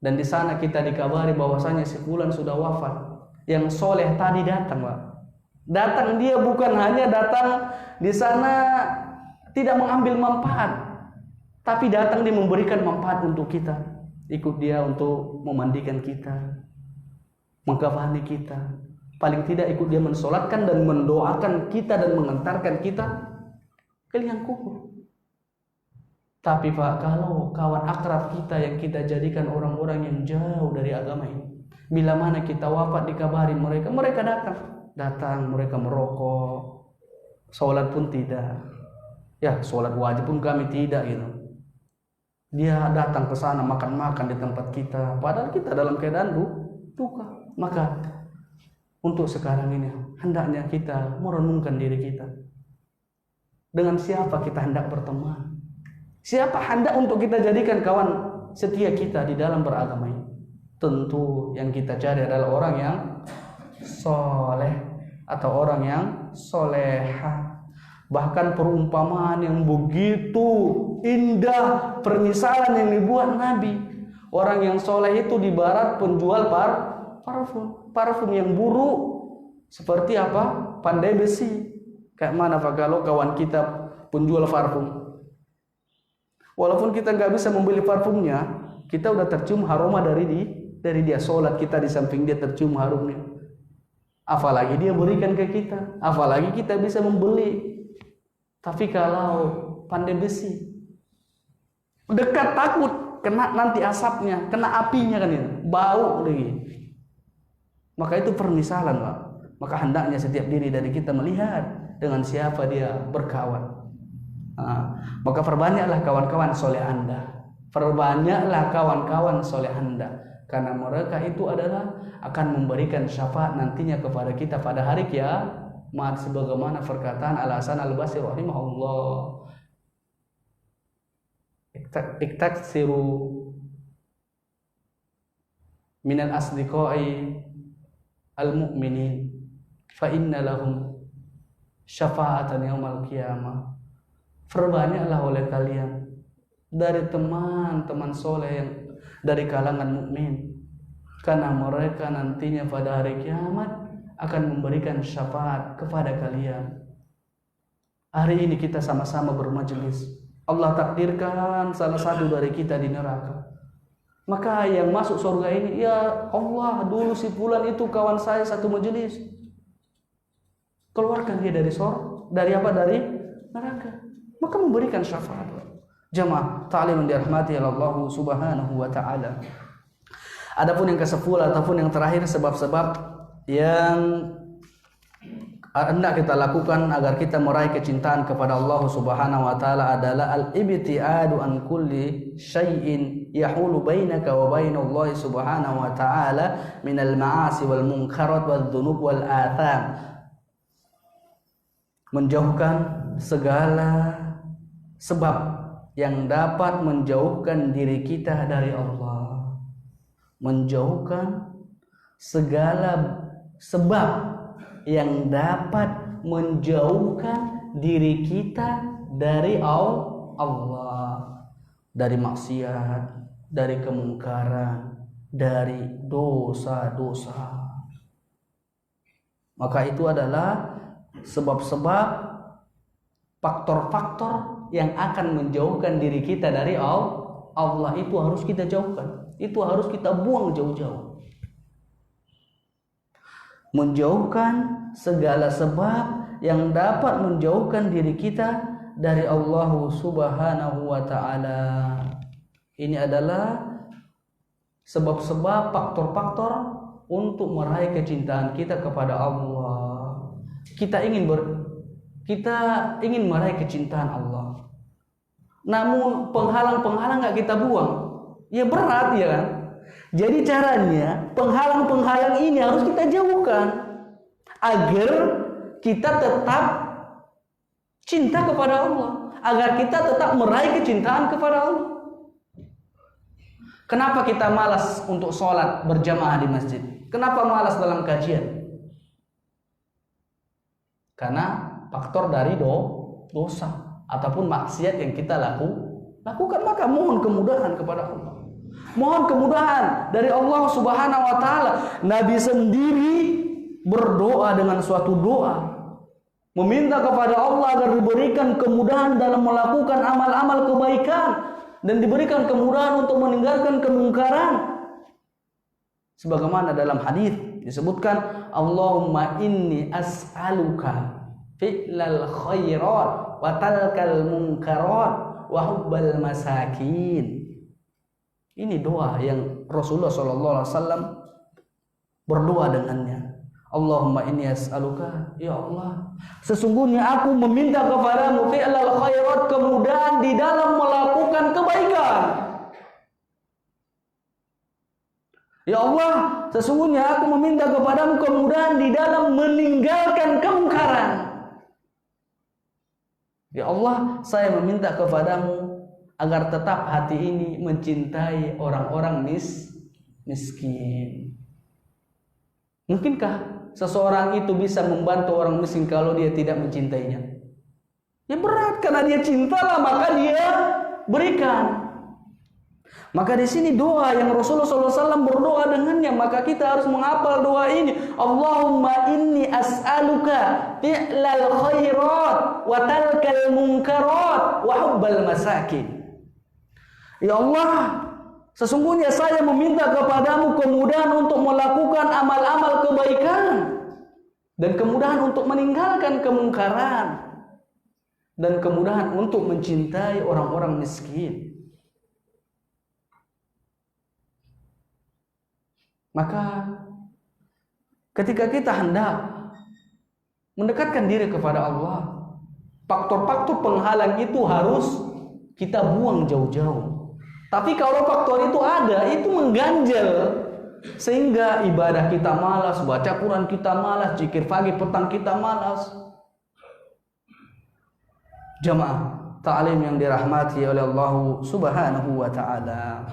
dan di sana kita dikabari bahwasanya si fulan sudah wafat. Yang soleh tadi datang, Pak. Datang dia bukan hanya datang di sana tidak mengambil manfaat, tapi datang dia memberikan manfaat untuk kita. Ikut dia untuk memandikan kita, mengkafani kita, paling tidak ikut dia mensolatkan dan mendoakan kita dan mengantarkan kita ke liang kubur. Tapi Pak, kalau kawan akrab kita yang kita jadikan orang-orang yang jauh dari agama ini, bila mana kita wafat dikabari mereka datang, mereka merokok, sholat pun tidak, ya sholat wajib pun kami tidak gitu. Dia datang ke sana makan-makan di tempat kita, padahal kita dalam keadaan duka. Maka untuk sekarang ini hendaknya kita merenungkan diri kita. Dengan siapa kita hendak berteman? Siapa hendak untuk kita jadikan kawan setia kita di dalam beragama ini? Tentu yang kita cari adalah orang yang soleh atau orang yang solehah. Bahkan perumpamaan yang begitu indah, permisalan yang dibuat Nabi. Orang yang soleh itu di barat penjual parfum yang buruk. Seperti apa? Pandai besi. Kayak mana Pak kalau kawan kita penjual parfum? Walaupun kita nggak bisa membeli parfumnya, kita udah tercium aroma dari dia. Sholat kita di samping dia tercium harumnya. Apalagi dia berikan ke kita, apalagi kita bisa membeli. Tapi kalau pandai besi, dekat takut kena nanti asapnya, kena apinya kan itu, bau lagi. Maka itu permisalan, Pak. Maka hendaknya setiap diri dari kita melihat dengan siapa dia berkawan. Maka perbanyaklah kawan-kawan soleh Anda. Perbanyaklah kawan-kawan soleh Anda. karena mereka itu adalah akan memberikan syafaat nantinya kepada kita pada hari kiamat, sebagaimana perkataan Al-Hasan Al-Basri rahimahullah, iktaksiru minal asdiqai al-mu'minin fa inna lahum syafa'atan yaumal qiyamah. Perbanyaklah oleh kalian dari teman-teman soleh yang dari kalangan mukmin, karena mereka nantinya pada hari kiamat akan memberikan syafaat kepada kalian. Hari ini kita sama-sama bermajelis, Allah takdirkan salah satu dari kita di neraka, maka yang masuk surga ini, ya Allah, dulu si fulan itu kawan saya satu majelis, keluarkan dia dari dari neraka, maka memberikan syafaat. Jamaah ta'lim dirahmati Allah subhanahu wa ta'ala. Adapun yang ke-10 ataupun yang terakhir, sebab-sebab yang hendak kita lakukan agar kita meraih kecintaan kepada Allah subhanahu wa ta'ala adalah al-ibtiadu an kulli syai'in yahulu bainaka wa bainallahi subhanahu wa ta'ala minal ma'asi wal munkarat wal dhunub wal atham. Menjauhkan segala sebab yang dapat menjauhkan diri kita dari Allah, menjauhkan segala sebab yang dapat menjauhkan diri kita dari Allah, dari maksiat, dari kemungkaran, dari dosa-dosa. Maka itu adalah sebab-sebab, faktor-faktor yang akan menjauhkan diri kita dari Allah. Itu harus kita jauhkan, itu harus kita buang jauh-jauh. Menjauhkan segala sebab yang dapat menjauhkan diri kita dari Allah subhanahu wa ta'ala. Ini adalah sebab-sebab, faktor-faktor untuk meraih kecintaan kita kepada Allah. Kita ingin meraih kecintaan Allah, namun penghalang-penghalang gak kita buang, ya berat ya kan. Jadi caranya penghalang-penghalang ini harus kita jauhkan agar kita tetap cinta kepada Allah, agar kita tetap meraih kecintaan kepada Allah. Kenapa kita malas untuk sholat berjamaah di masjid? Kenapa malas dalam kajian? Karena faktor dari dosa ataupun maksiat yang kita lakukan. Maka mohon kemudahan kepada Allah, mohon kemudahan dari Allah subhanahu wa ta'ala. Nabi sendiri berdoa dengan suatu doa, meminta kepada Allah agar diberikan kemudahan dalam melakukan amal-amal kebaikan dan diberikan kemudahan untuk meninggalkan kemungkaran. Sebagaimana dalam hadis disebutkan, Allahumma inni as'aluka fi'lal khairat wa talkal munkarat wa hubbal masakin. Ini doa yang Rasulullah SAW berdoa dengannya. Allahumma inni as'aluka, ya Allah, sesungguhnya aku meminta kepadamu fi'lal khairat, kemudahan di dalam melakukan kebaikan. Ya Allah, sesungguhnya aku meminta kepadamu kemudahan di dalam meninggalkan kemungkaran. Ya Allah, saya meminta kepadamu agar tetap hati ini mencintai orang-orang miskin. Mungkinkah seseorang itu bisa membantu orang miskin kalau dia tidak mencintainya? Ya berat, karena dia cintalah maka dia berikan. Maka di sini doa yang Rasulullah SAW berdoa dengannya, maka kita harus menghafal doa ini. Allahumma inni as'aluka fi'lal khairat wa talkal munkarat wa hubbal masakin. Ya Allah, sesungguhnya saya meminta kepadamu kemudahan untuk melakukan amal-amal kebaikan dan kemudahan untuk meninggalkan kemungkaran dan kemudahan untuk mencintai orang-orang miskin. Maka ketika kita hendak mendekatkan diri kepada Allah, faktor-faktor penghalang itu harus kita buang jauh-jauh. Tapi kalau faktor itu ada, itu mengganjal. Sehingga ibadah kita malas, baca Quran kita malas, zikir pagi petang kita malas. Jamaah ta'lim yang dirahmati oleh Allah Subhanahu wa taala.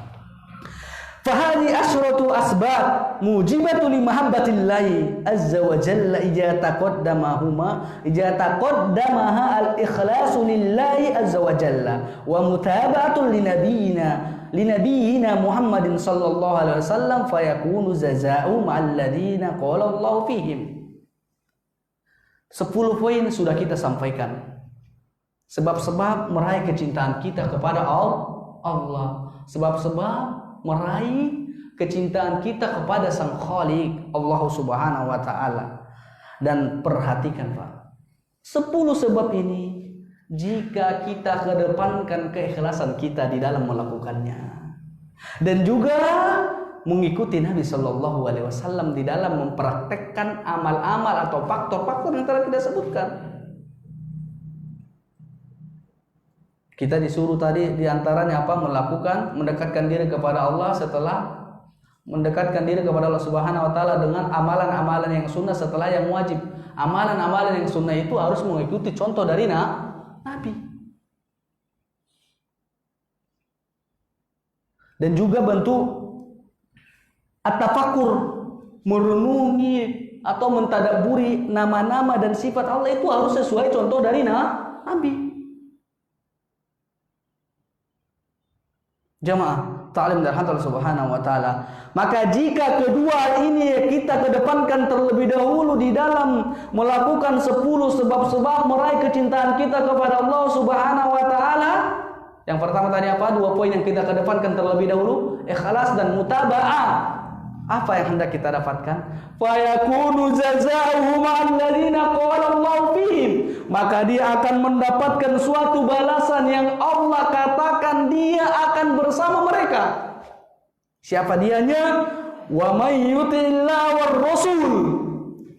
Fahadi asyratu asbab mujibatu li mahabbatillahi azza wa jalla ija taqaddamaha al-ikhlasu lillahi azza wa jalla wa mutaba'atu linabiyina Muhammadin sallallahu alaihi wasallam fayakunu jazaa'u ma'al ladina qala Allah fihim. 10 poin sudah kita sampaikan. Sebab-sebab meraih kecintaan kita kepada Allah. Sebab-sebab meraih kecintaan kita kepada Sang Khaliq Allah Subhanahu wa taala. Dan perhatikan Pak, 10 sebab ini jika kita kedepankan keikhlasan kita di dalam melakukannya dan juga mengikuti Nabi Shallallahu Alaihi Wasallam di dalam mempraktekkan amal-amal atau faktor-faktor yang telah kita sebutkan. Kita disuruh tadi diantaranya apa? Mendekatkan diri kepada Allah. Setelah mendekatkan diri kepada Allah Subhanahu wa taala dengan amalan-amalan yang sunnah setelah yang wajib. Amalan-amalan yang sunnah itu harus mengikuti contoh dari Nabi. Dan juga bentuk at-tafakkur, merenungi atau mentadaburi nama-nama dan sifat Allah itu harus sesuai contoh dari Nabi. Jamaah ta'lim dari Allah Subhanahu wa taala. Maka jika kedua ini kita kedepankan terlebih dahulu di dalam melakukan 10 sebab-sebab meraih kecintaan kita kepada Allah Subhanahu wa taala. Yang pertama tadi apa? 2 poin yang kita kedepankan terlebih dahulu, ikhlas dan mutaba'ah. Apa yang hendak kita dapatkan? Fayakunu jazaa'uhu ma'al ladzina qala Allah fihim. Maka dia akan mendapatkan suatu balasan yang Allah katakan dia akan bersama mereka. Siapa dianya? Wa may yuti'illah war rasul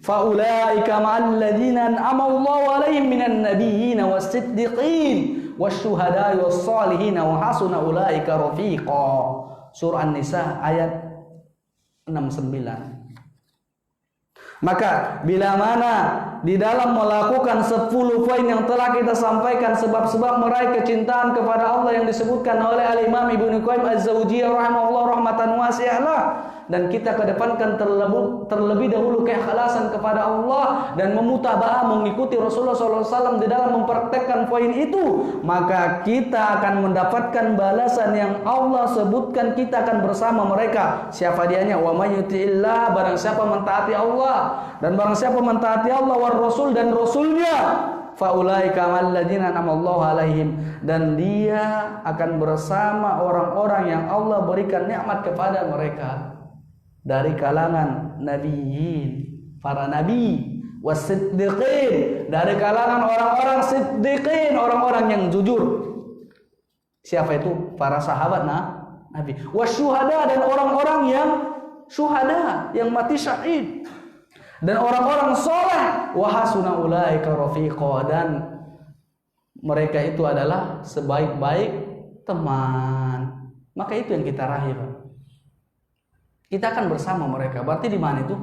fa ulaika ma'al ladzina an'ama Allahu 'alaihim minan nabiyyin was-siddiqin wasyuhada'i was-shalihin wa hasuna ulaika rafiqa. Surah An-Nisa ayat 69. Maka bila mana di dalam melakukan 10 poin yang telah kita sampaikan sebab-sebab meraih kecintaan kepada Allah yang disebutkan oleh Al-Imam Ibnu Qayyim Az-Zawjiyah rahimahullah rahmatan wasi'ah, dan kita kedepankan terlebih dahulu keikhlasan kepada Allah dan memutaba'ah mengikuti Rasulullah SAW di dalam mempraktekkan poin itu, maka kita akan mendapatkan balasan yang Allah sebutkan. Kita akan bersama mereka. Siapa dianya? Wa may yuti'illah, barang siapa mentaati Allah, dan barang siapa mentaati Allah war Rasul dan Rasulnya, faulaika malladzina namallahu alaihim, dan dia akan bersama orang-orang yang Allah berikan nikmat kepada mereka dari kalangan nabiyyin, para nabi, wasiddiqin, dari kalangan orang-orang siddiqin, orang-orang yang jujur. Siapa itu? Para sahabat Nabi. Wasyuhada, dan orang-orang yang syuhada, yang mati syahid, dan orang-orang soleh. Wa hasuna ulaika rafiqa, dan mereka itu adalah sebaik-baik teman. Maka itu yang kita raih. Kita akan bersama mereka. Berarti di mana itu?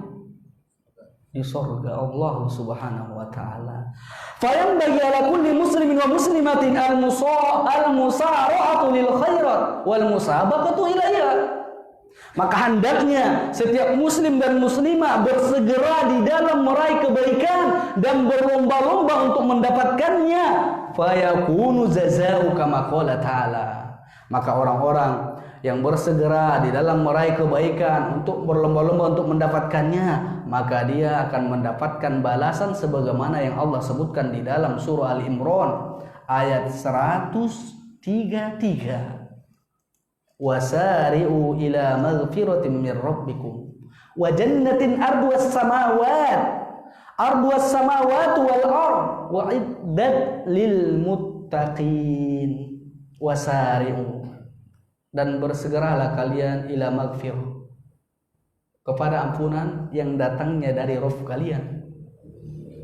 Di surga Allah Subhanahu wa taala. Fa yanbaghi ala kulli muslimin wa muslimatin al-musara'atu lil khairat wal musabaqatu ilaiha. Maka hendaknya setiap muslim dan muslimah bersegera di dalam meraih kebaikan dan berlomba-lomba untuk mendapatkannya. Fa yakunu jazaa'u kama qala ta'ala. Maka orang-orang yang bersegera di dalam meraih kebaikan untuk berlomba-lomba untuk mendapatkannya, maka dia akan mendapatkan balasan sebagaimana yang Allah sebutkan di dalam surah Al-Imran ayat 133. Wasari'u ila maghfiratin min rabbikum wa jannatin arduwas samawat wal ard wa iddat lil muttaqin. Wasari'u, dan bersegeralah kalian ila maghfir, kepada ampunan yang datangnya dari Rabb kalian,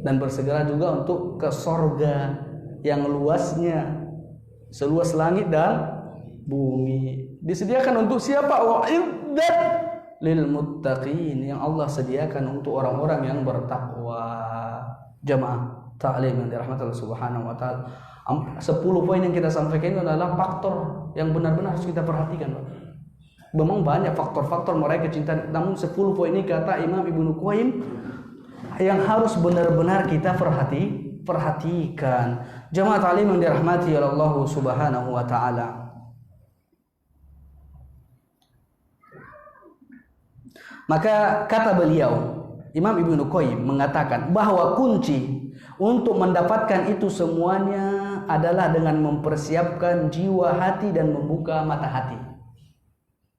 dan bersegera juga untuk ke sorga yang luasnya seluas langit dan bumi disediakan untuk siapa? Wa'iddat lil muttaqin, yang Allah sediakan untuk orang-orang yang bertakwa. Jamaah ta'lim yang dirahmati Allah Subhanahu wa taala. 10 poin yang kita sampaikan itu adalah faktor yang benar-benar harus kita perhatikan, Pak. Memang banyak faktor-faktor meraih kecintaan, namun 10 poin ini kata Imam Ibnu Qayyim yang harus benar-benar kita perhatikan. Jamaah ta'lim yang dirahmati Allah Subhanahu wa taala. Maka kata beliau, Imam Ibnu Qayyim mengatakan bahwa kunci untuk mendapatkan itu semuanya adalah dengan mempersiapkan jiwa hati dan membuka mata hati.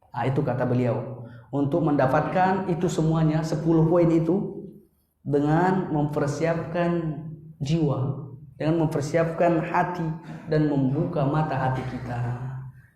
Nah, itu kata beliau. Untuk mendapatkan itu semuanya 10 poin itu dengan mempersiapkan jiwa, dengan mempersiapkan hati dan membuka mata hati kita.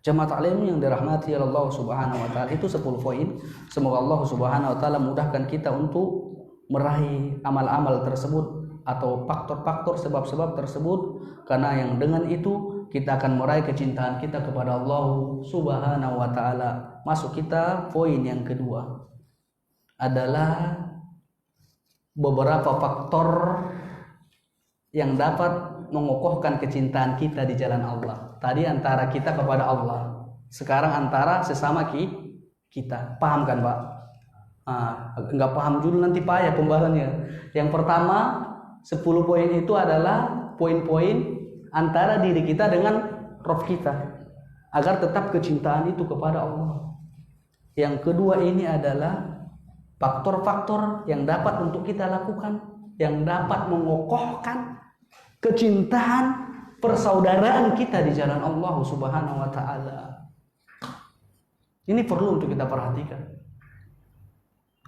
Jamaah taklim yang dirahmati Allah Subhanahu wa taala, itu 10 poin. Semoga Allah Subhanahu wa taala mudahkan kita untuk meraih amal-amal tersebut atau faktor-faktor sebab-sebab tersebut, karena yang dengan itu kita akan meraih kecintaan kita kepada Allah Subhanahu wa taala. Masuk kita poin yang kedua adalah beberapa faktor yang dapat mengokohkan kecintaan kita di jalan Allah. Tadi antara kita kepada Allah, sekarang antara sesama kita. Paham kan, Pak? Nggak paham dulu nanti payah pembahasannya. Yang pertama 10 poin itu adalah poin-poin antara diri kita dengan Rabb kita, agar tetap kecintaan itu kepada Allah. Yang kedua ini adalah faktor-faktor yang dapat untuk kita lakukan, yang dapat mengokohkan kecintaan persaudaraan kita di jalan Allah Subhanahu wa taala. Ini perlu untuk kita perhatikan.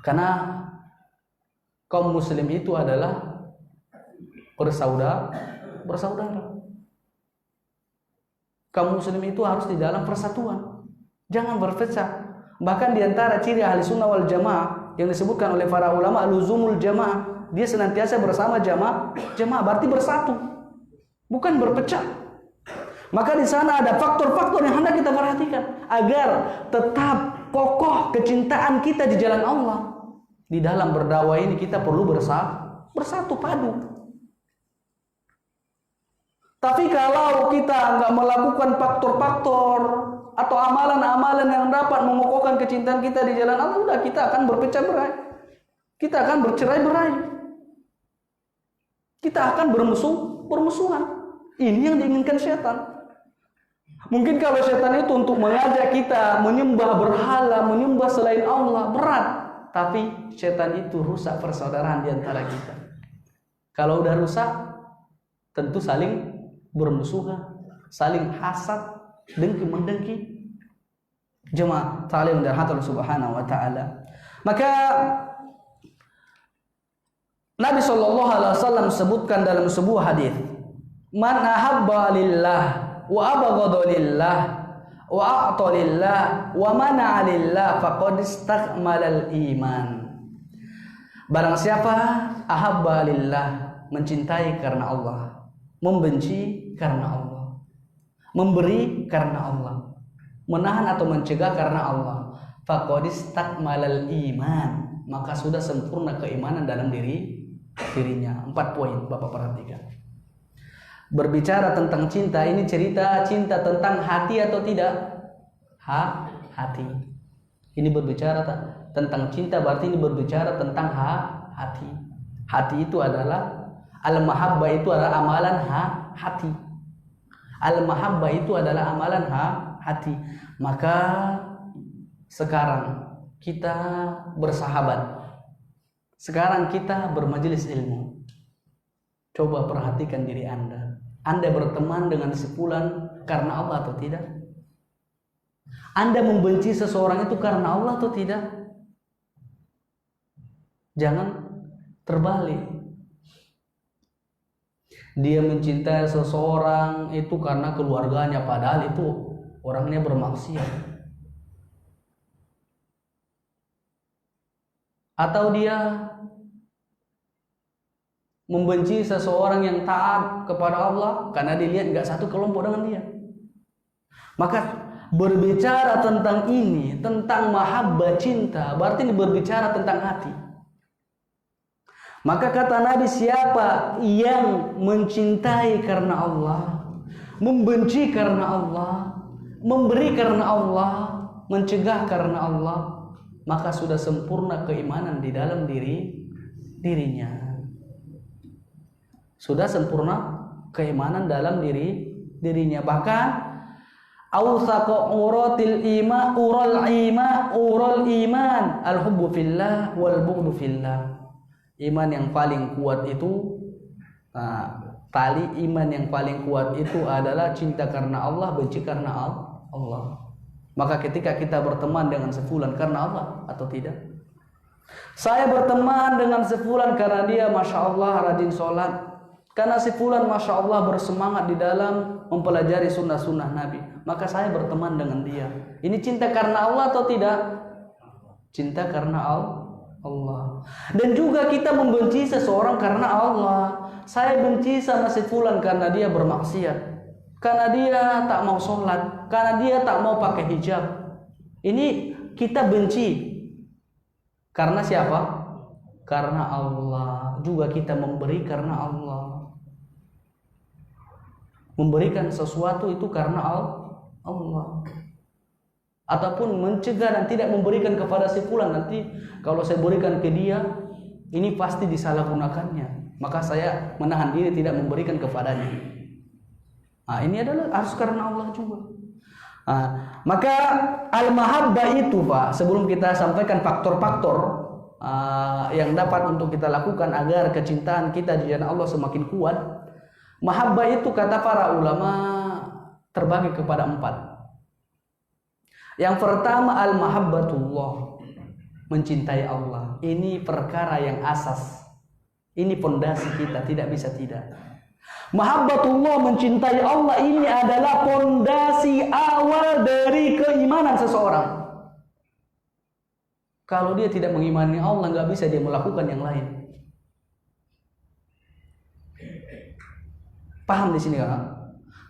Karena kaum muslim itu adalah bersaudara. Kaum muslim itu harus di dalam persatuan, jangan berpecah. Bahkan di antara ciri ahli sunnah wal jamaah yang disebutkan oleh para ulama, luzumul jamaah, dia senantiasa bersama jamaah berarti bersatu, bukan berpecah. Maka di sana ada faktor-faktor yang hendak kita perhatikan agar tetap kokoh kecintaan kita di jalan Allah. Di dalam berdakwah ini kita perlu bersatu padu. Tapi kalau kita nggak melakukan faktor-faktor atau amalan-amalan yang dapat mengokohkan kecintaan kita di jalan Allah, udah kita akan berpecah berai, kita akan bercerai-berai, kita akan bermusuhan. Ini yang diinginkan setan. Mungkin kalau setan itu untuk mengajak kita menyembah berhala, menyembah selain Allah, berat. Tapi setan itu rusak persaudaraan di antara kita. Kalau udah rusak, tentu saling bermusuhan, saling hasad, dengki-mendengki. Jemaah ta'lim dari Allah Subhanahu wa taala. Maka Nabi sallallahu alaihi wasallam sebutkan dalam sebuah hadis, "Man ahabba lillah wa abghadha lillah wa a'ta lillah wa mana'a lillah faqad istakmalal iman." Barang siapa ahabba lillah, mencintai karena Allah, membenci karena Allah, memberi karena Allah, menahan atau mencegah karena Allah, faqad istakmalal iman, maka sudah sempurna keimanan dalam dirinya. 4 poin Bapak perhatikan. Berbicara tentang cinta, ini cerita cinta tentang hati atau tidak? Hati. Ini berbicara tentang cinta, berarti ini berbicara tentang hati. Hati itu adalah al-mahabbah, itu adalah amalan hati. Al-mahabbah itu adalah amalan hati. Maka sekarang kita bersahabat, sekarang kita bermajelis ilmu. Coba perhatikan diri Anda. Anda berteman dengan sepulan karena Allah atau tidak? Anda membenci seseorang itu karena Allah atau tidak? Jangan terbalik. Dia mencintai seseorang itu karena keluarganya, padahal itu orangnya bermaksiat. Atau dia membenci seseorang yang taat kepada Allah karena dilihat nggak satu kelompok dengan dia. Maka berbicara tentang ini, tentang mahabbah cinta, berarti ini berbicara tentang hati. Maka kata Nabi, siapa yang mencintai karena Allah, membenci karena Allah, memberi karena Allah, mencegah karena Allah, maka sudah sempurna keimanan di dalam dirinya. Sudah sempurna keimanan dalam dirinya. Bahkan awsaqa uratil ural iman al-hubbu fillah wal bughdu fillah. Iman yang paling kuat itu tali iman yang paling kuat itu adalah cinta karena Allah, benci karena Allah. Maka ketika kita berteman dengan sefulan karena Allah atau tidak? Saya berteman dengan sefulan karena dia Masya Allah rajin sholat, karena sefulan Masya Allah bersemangat di dalam mempelajari sunnah-sunnah Nabi, maka saya berteman dengan dia. Ini cinta karena Allah atau tidak? Cinta karena Allah. Dan juga kita membenci seseorang karena Allah. Saya benci sama si fulan karena dia bermaksiat, karena dia tak mau sholat, karena dia tak mau pakai hijab. Ini kita benci karena siapa? Karena Allah. Juga kita memberi karena Allah. Memberikan sesuatu itu karena Allah. Ataupun mencegah dan tidak memberikan kepada si fulan, nanti kalau saya berikan ke dia, ini pasti disalahgunakannya, maka saya menahan diri tidak memberikan kepadanya. Ini adalah harus karena Allah juga. Maka al-mahabbah itu Pak, sebelum kita sampaikan faktor-faktor yang dapat untuk kita lakukan agar kecintaan kita di jalan Allah semakin kuat, mahabbah itu kata para ulama terbagi kepada 4. Yang pertama al-mahabbatullah, mencintai Allah. Ini perkara yang asas. Ini pondasi kita, tidak bisa tidak. Mahabbatullah, mencintai Allah, ini adalah pondasi awal dari keimanan seseorang. Kalau dia tidak mengimani Allah, nggak bisa dia melakukan yang lain. Paham di sini kan?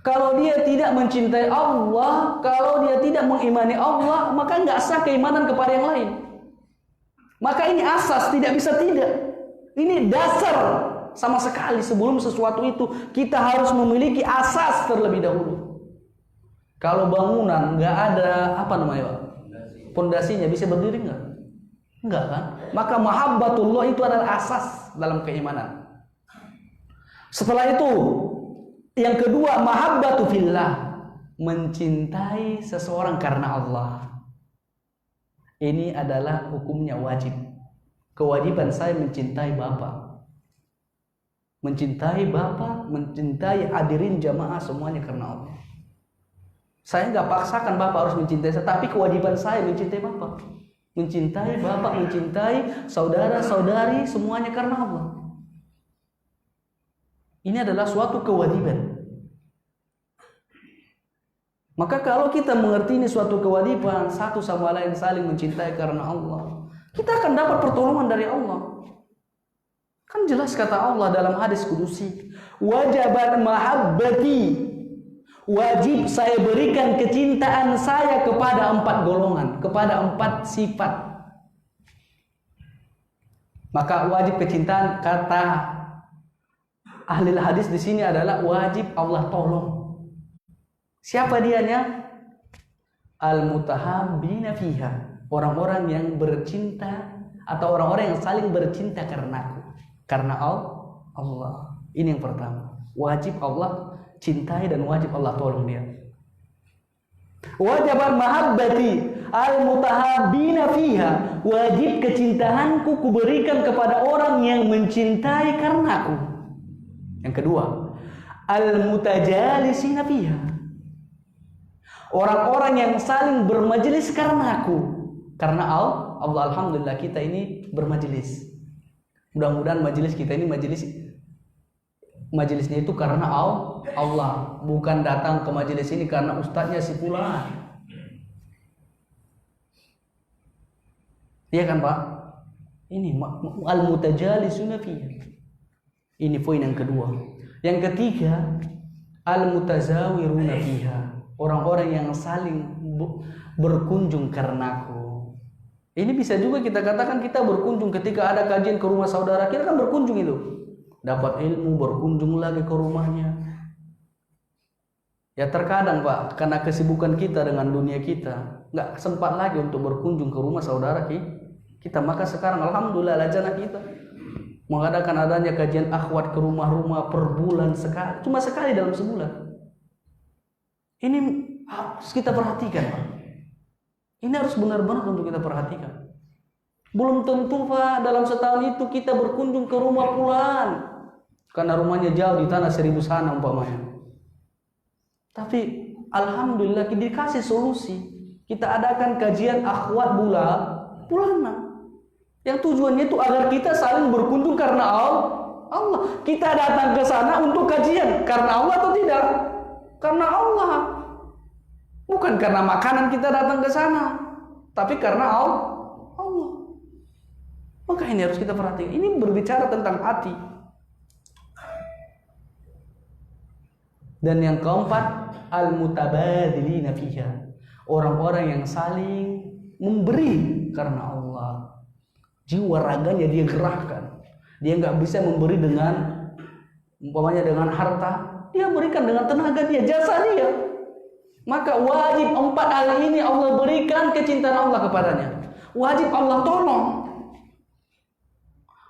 Kalau dia tidak mencintai Allah, kalau dia tidak mengimani Allah, maka nggak sah keimanan kepada yang lain. Maka ini asas, tidak bisa tidak. Ini dasar sama sekali. Sebelum sesuatu itu, kita harus memiliki asas terlebih dahulu. Kalau bangunan nggak ada pondasinya, bisa berdiri nggak? Enggak kan? Maka mahabbatullah itu adalah asas dalam keimanan. Setelah itu, yang kedua, mahabbatu fillah, mencintai seseorang karena Allah. Ini adalah hukumnya wajib. Kewajiban saya mencintai Bapak. Mencintai Bapak, mencintai hadirin jamaah semuanya karena Allah. Saya nggak paksakan Bapak harus mencintai saya, tapi kewajiban saya mencintai Bapak. Mencintai Bapak, mencintai saudara-saudari semuanya karena Allah. Ini adalah suatu kewajiban. Maka kalau kita mengerti ini suatu kewajiban, satu sama lain saling mencintai karena Allah, kita akan dapat pertolongan dari Allah. Kan jelas kata Allah dalam hadis kudusi, wajabat mahabbati, wajib saya berikan kecintaan saya kepada 4 golongan, kepada 4 sifat. Maka wajib kecintaan kata ahli hadis di sini adalah wajib Allah tolong. Siapa dianya? Al-mutahabbina fiha, orang-orang yang bercinta atau orang-orang yang saling bercinta karena Allah. Ini yang pertama. Wajib Allah cintai dan wajib Allah tolong dia. Wajibat mahabbati al-mutahabbina fiha, wajib kecintaanku kuberikan kepada orang yang mencintai karenaku. Yang kedua, al-mutajalisina fiha, orang-orang yang saling bermajelis karena aku. Karena Allah, alhamdulillah kita ini bermajelis. Mudah-mudahan majelis kita ini majelisnya itu karena Allah, bukan datang ke majelis ini karena ustadznya si fulan. Iya kan Pak? Ini al-mutajalisuna fiha. Ini poin yang kedua. Yang ketiga, al-mutazawiruna fiha, orang-orang yang saling berkunjung karenaku. Ini bisa juga kita katakan kita berkunjung ketika ada kajian ke rumah saudara, kita kan berkunjung itu. Dapat ilmu, berkunjung lagi ke rumahnya. Ya terkadang Pak, karena kesibukan kita dengan dunia kita, nggak sempat lagi untuk berkunjung ke rumah saudara kita. Maka sekarang alhamdulillah lajana kita mengadakan adanya kajian akhwat ke rumah-rumah per bulan sekali, cuma sekali dalam sebulan. Ini harus kita perhatikan Pak. Ini harus benar-benar untuk kita perhatikan. Belum tentu Pak dalam setahun itu kita berkunjung ke rumah fulan karena rumahnya jauh di tanah 1000 sana umpamanya. Tapi alhamdulillah kita dikasih solusi. Kita adakan kajian akhwat bulanan. Yang tujuannya itu agar kita saling berkunjung karena Allah. Kita datang ke sana untuk kajian karena Allah atau tidak? Karena Allah. Bukan karena makanan kita datang ke sana, tapi karena Allah. Maka ini harus kita perhatikan. Ini berbicara tentang hati. Dan yang keempat, al-mutabadilina fiha. Orang-orang yang saling memberi karena Allah. Jiwa raganya dia gerahkan. Dia nggak bisa memberi dengan umpamanya dengan harta, dia berikan dengan tenaga dia, jasa dia. Maka wajib 4 hal ini Allah berikan kecintaan Allah kepadanya. Wajib Allah tolong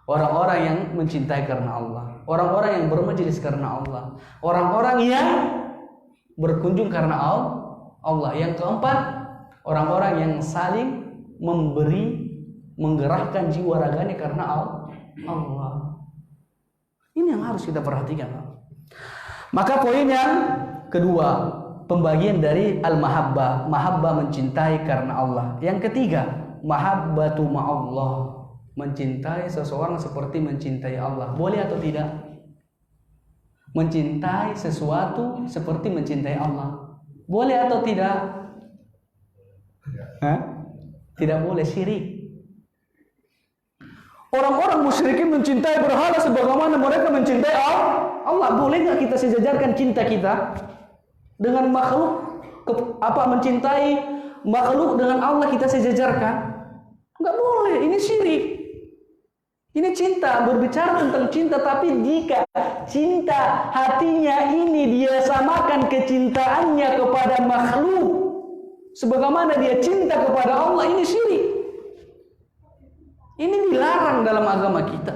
orang-orang yang mencintai karena Allah, orang-orang yang bermajelis karena Allah, orang-orang yang berkunjung karena Allah. Yang keempat, orang-orang yang saling memberi, menggerakkan jiwa raganya karena Allah. Ini yang harus kita perhatikan. Maka poin yang kedua, pembagian dari al-mahabbah, mahabbah mencintai karena Allah. Yang ketiga, mahabbatu ma'allah, mencintai seseorang seperti mencintai Allah. Boleh atau tidak? Mencintai sesuatu seperti mencintai Allah. Boleh atau tidak? Tidak boleh, syirik. Orang-orang musyrikin mencintai berhala sebagaimana mereka mencintai Allah. Boleh nggak kita sejajarkan cinta kita dengan makhluk? Mencintai makhluk dengan Allah kita sejajarkan? Nggak boleh, ini syirik. Ini cinta, berbicara tentang cinta, tapi jika cinta hatinya ini dia samakan kecintaannya kepada makhluk sebagaimana dia cinta kepada Allah, ini syirik. Ini dilarang dalam agama kita.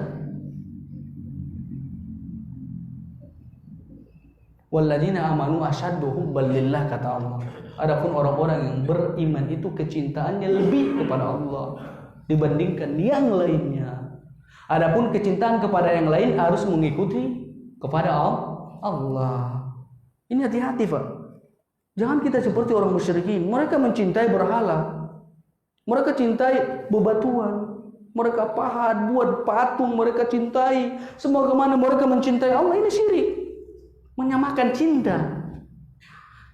Walladzina amanu asyaddu hubban lillah, kata Allah. Adapun orang-orang yang beriman itu kecintaannya lebih kepada Allah dibandingkan yang lainnya. Adapun kecintaan kepada yang lain harus mengikuti kepada Allah. Ini hati-hati, Pak. Jangan kita seperti orang musyrikin. Mereka mencintai berhala. Mereka cintai bebatuan. Mereka pahat, buat patung, mereka cintai. Semua kemana mereka mencintai Allah, ini syirik. Menyamakan cinta.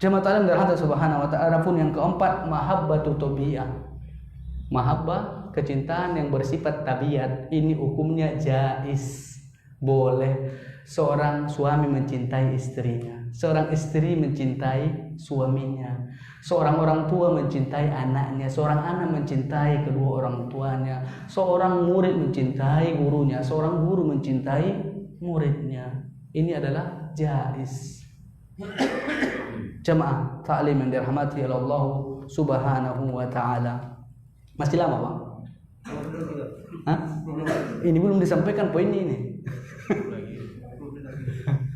Jamaah taklim dirahmati subhanahu wa ta'ala. Pun yang keempat, mahabbatu tabi'ah. Mahabbah, kecintaan yang bersifat tabiat. Ini hukumnya jaiz, boleh. Seorang suami mencintai istrinya, seorang istri mencintai suaminya, seorang orang tua mencintai anaknya, seorang anak mencintai kedua orang tuanya, seorang murid mencintai gurunya, seorang guru mencintai muridnya. Ini adalah jaiz. Jamaah taklim yang dirahmati Allah subhanahu wa ta'ala. Masih lama, Pak? Ini belum disampaikan poin ini.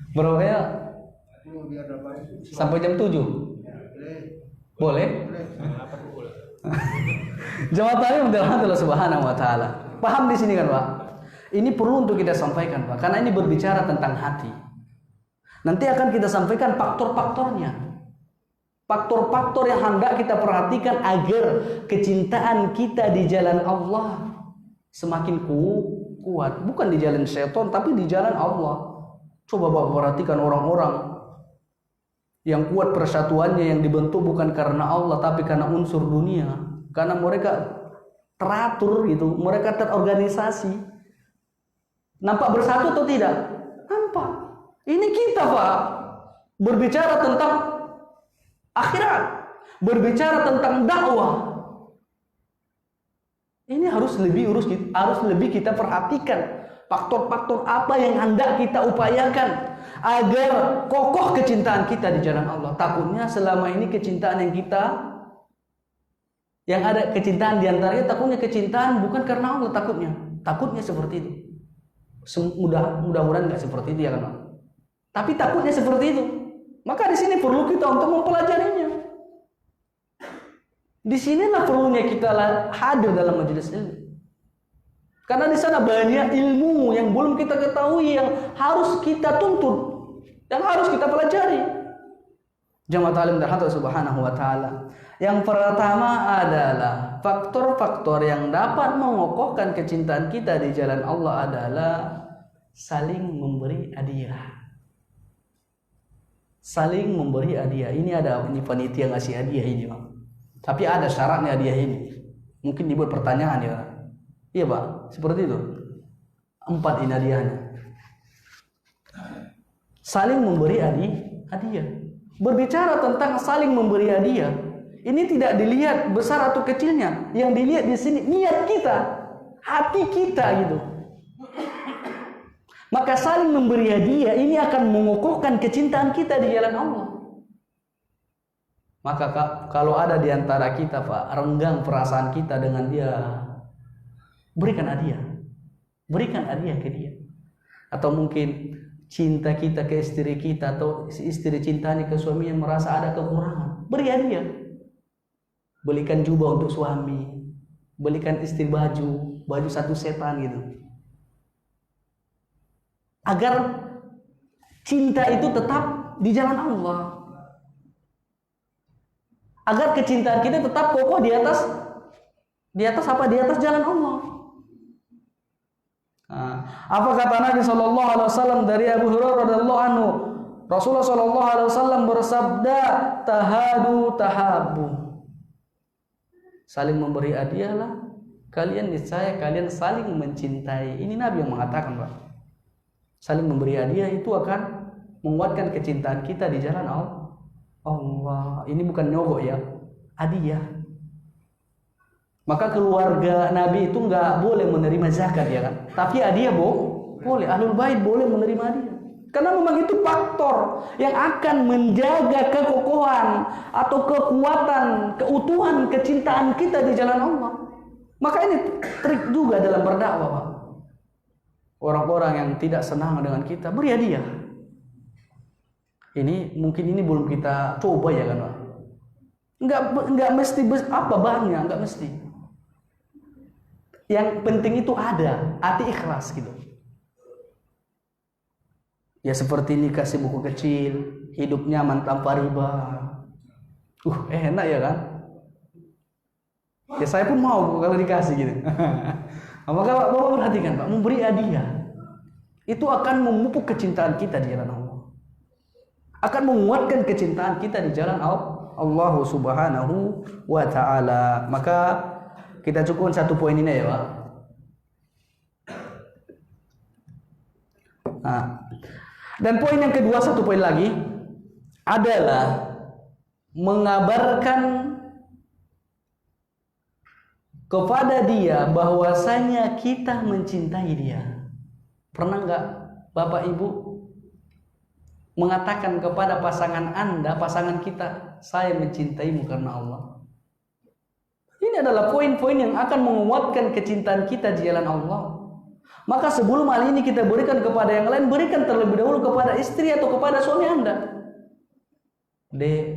Berapa ya? Sampai jam 7? Boleh? Jamaah taklim dirahmati Allah subhanahu wa ta'ala. Paham di sini kan, Pak? Ini perlu untuk kita sampaikan, Pak, karena ini berbicara tentang hati. Nanti akan kita sampaikan faktor-faktornya. Faktor-faktor yang hendak kita perhatikan agar kecintaan kita di jalan Allah semakin kuat. Bukan di jalan syaitan, tapi di jalan Allah. Coba Bapak perhatikan orang-orang yang kuat persatuannya, yang dibentuk bukan karena Allah, tapi karena unsur dunia. Karena mereka teratur gitu, mereka terorganisasi. Nampak bersatu atau tidak? Nampak. Ini kita, Pak, berbicara tentang akhirat. berbicara tentang dakwah. Ini harus lebih kita perhatikan faktor-faktor apa yang hendak kita upayakan agar kokoh kecintaan kita di jalan Allah. Takutnya selama ini kecintaan yang ada kecintaan di antaranya, takutnya kecintaan bukan karena Allah, takutnya seperti itu. Mudah-mudahan nggak seperti itu ya kan. Tapi takutnya seperti itu. Maka di sini perlu kita untuk mempelajarinya. Di sinilah perlunya kita hadir dalam majelis ilmu. Karena di sana banyak ilmu yang belum kita ketahui, yang harus kita tuntut, yang harus kita pelajari. Jamaah ta'lim dirahmati subhanahu wa ta'ala. Yang pertama adalah faktor-faktor yang dapat mengokohkan kecintaan kita di jalan Allah adalah saling memberi hadiah. Saling memberi hadiah. Ini panitia ngasih hadiah ini, Pak. Tapi ada syaratnya hadiah ini. Mungkin dibuat pertanyaan ya. Iya Pak, seperti itu. 4 ini hadiahnya. Saling memberi hadiah. Berbicara tentang saling memberi hadiah, ini tidak dilihat besar atau kecilnya. Yang dilihat di sini niat kita, hati kita gitu. Maka saling memberi hadiah ini akan mengokohkan kecintaan kita di jalan Allah. Maka kalau ada di antara kita Pak, renggang perasaan kita dengan dia, berikan hadiah ke dia. Atau mungkin cinta kita ke istri kita, atau si istri cintanya ke suaminya merasa ada kekurangan, beri hadiah. Belikan jubah untuk suami, belikan istri baju satu setan gitu. Agar cinta itu tetap di jalan Allah. Agar kecintaan kita tetap kokoh di atas jalan Allah. Apa kata Nabi sallallahu alaihi wasallam dari Abu Hurairah radhiyallahu anhu? Rasulullah sallallahu alaihi wasallam bersabda, "Tahadu tahabu." Saling memberi hadiahlah, kalian niscaya kalian saling mencintai. Ini Nabi yang mengatakan, Pak. Saling memberi hadiah itu akan menguatkan kecintaan kita di jalan Allah. Ini bukan nyogok ya, hadiah. Maka keluarga Nabi itu nggak boleh menerima zakat ya kan, tapi hadiah boleh. Ahlul bait boleh menerima hadiah, karena memang itu faktor yang akan menjaga kekokohan atau kekuatan, keutuhan kecintaan kita di jalan Allah. Maka ini trik juga dalam berdakwah, Pak. Orang-orang yang tidak senang dengan kita, beri hadiah. Mungkin ini belum kita coba ya kan, Pak. Enggak mesti banyak, enggak mesti. Yang penting itu ada hati ikhlas gitu. Ya seperti ini, kasih buku kecil, hidup nyaman tanpa riba. Enak ya kan? Ya saya pun mau kalau dikasih gitu. Maka Bapak perhatikan Pak, memberi hadiah itu akan memupuk kecintaan kita di jalan Allah. Akan menguatkan kecintaan kita di jalan Allah subhanahu wa ta'ala. Maka kita cukupkan satu poin ini ya Pak. Dan poin yang kedua, satu poin lagi adalah mengabarkan kepada dia bahwasanya kita mencintai dia. Pernah nggak Bapak Ibu mengatakan kepada pasangan Anda, pasangan kita, saya mencintaimu karena Allah? Ini adalah poin-poin yang akan menguatkan kecintaan kita di jalan Allah. Maka sebelum hal ini kita berikan kepada yang lain, berikan terlebih dahulu kepada istri atau kepada suami Anda.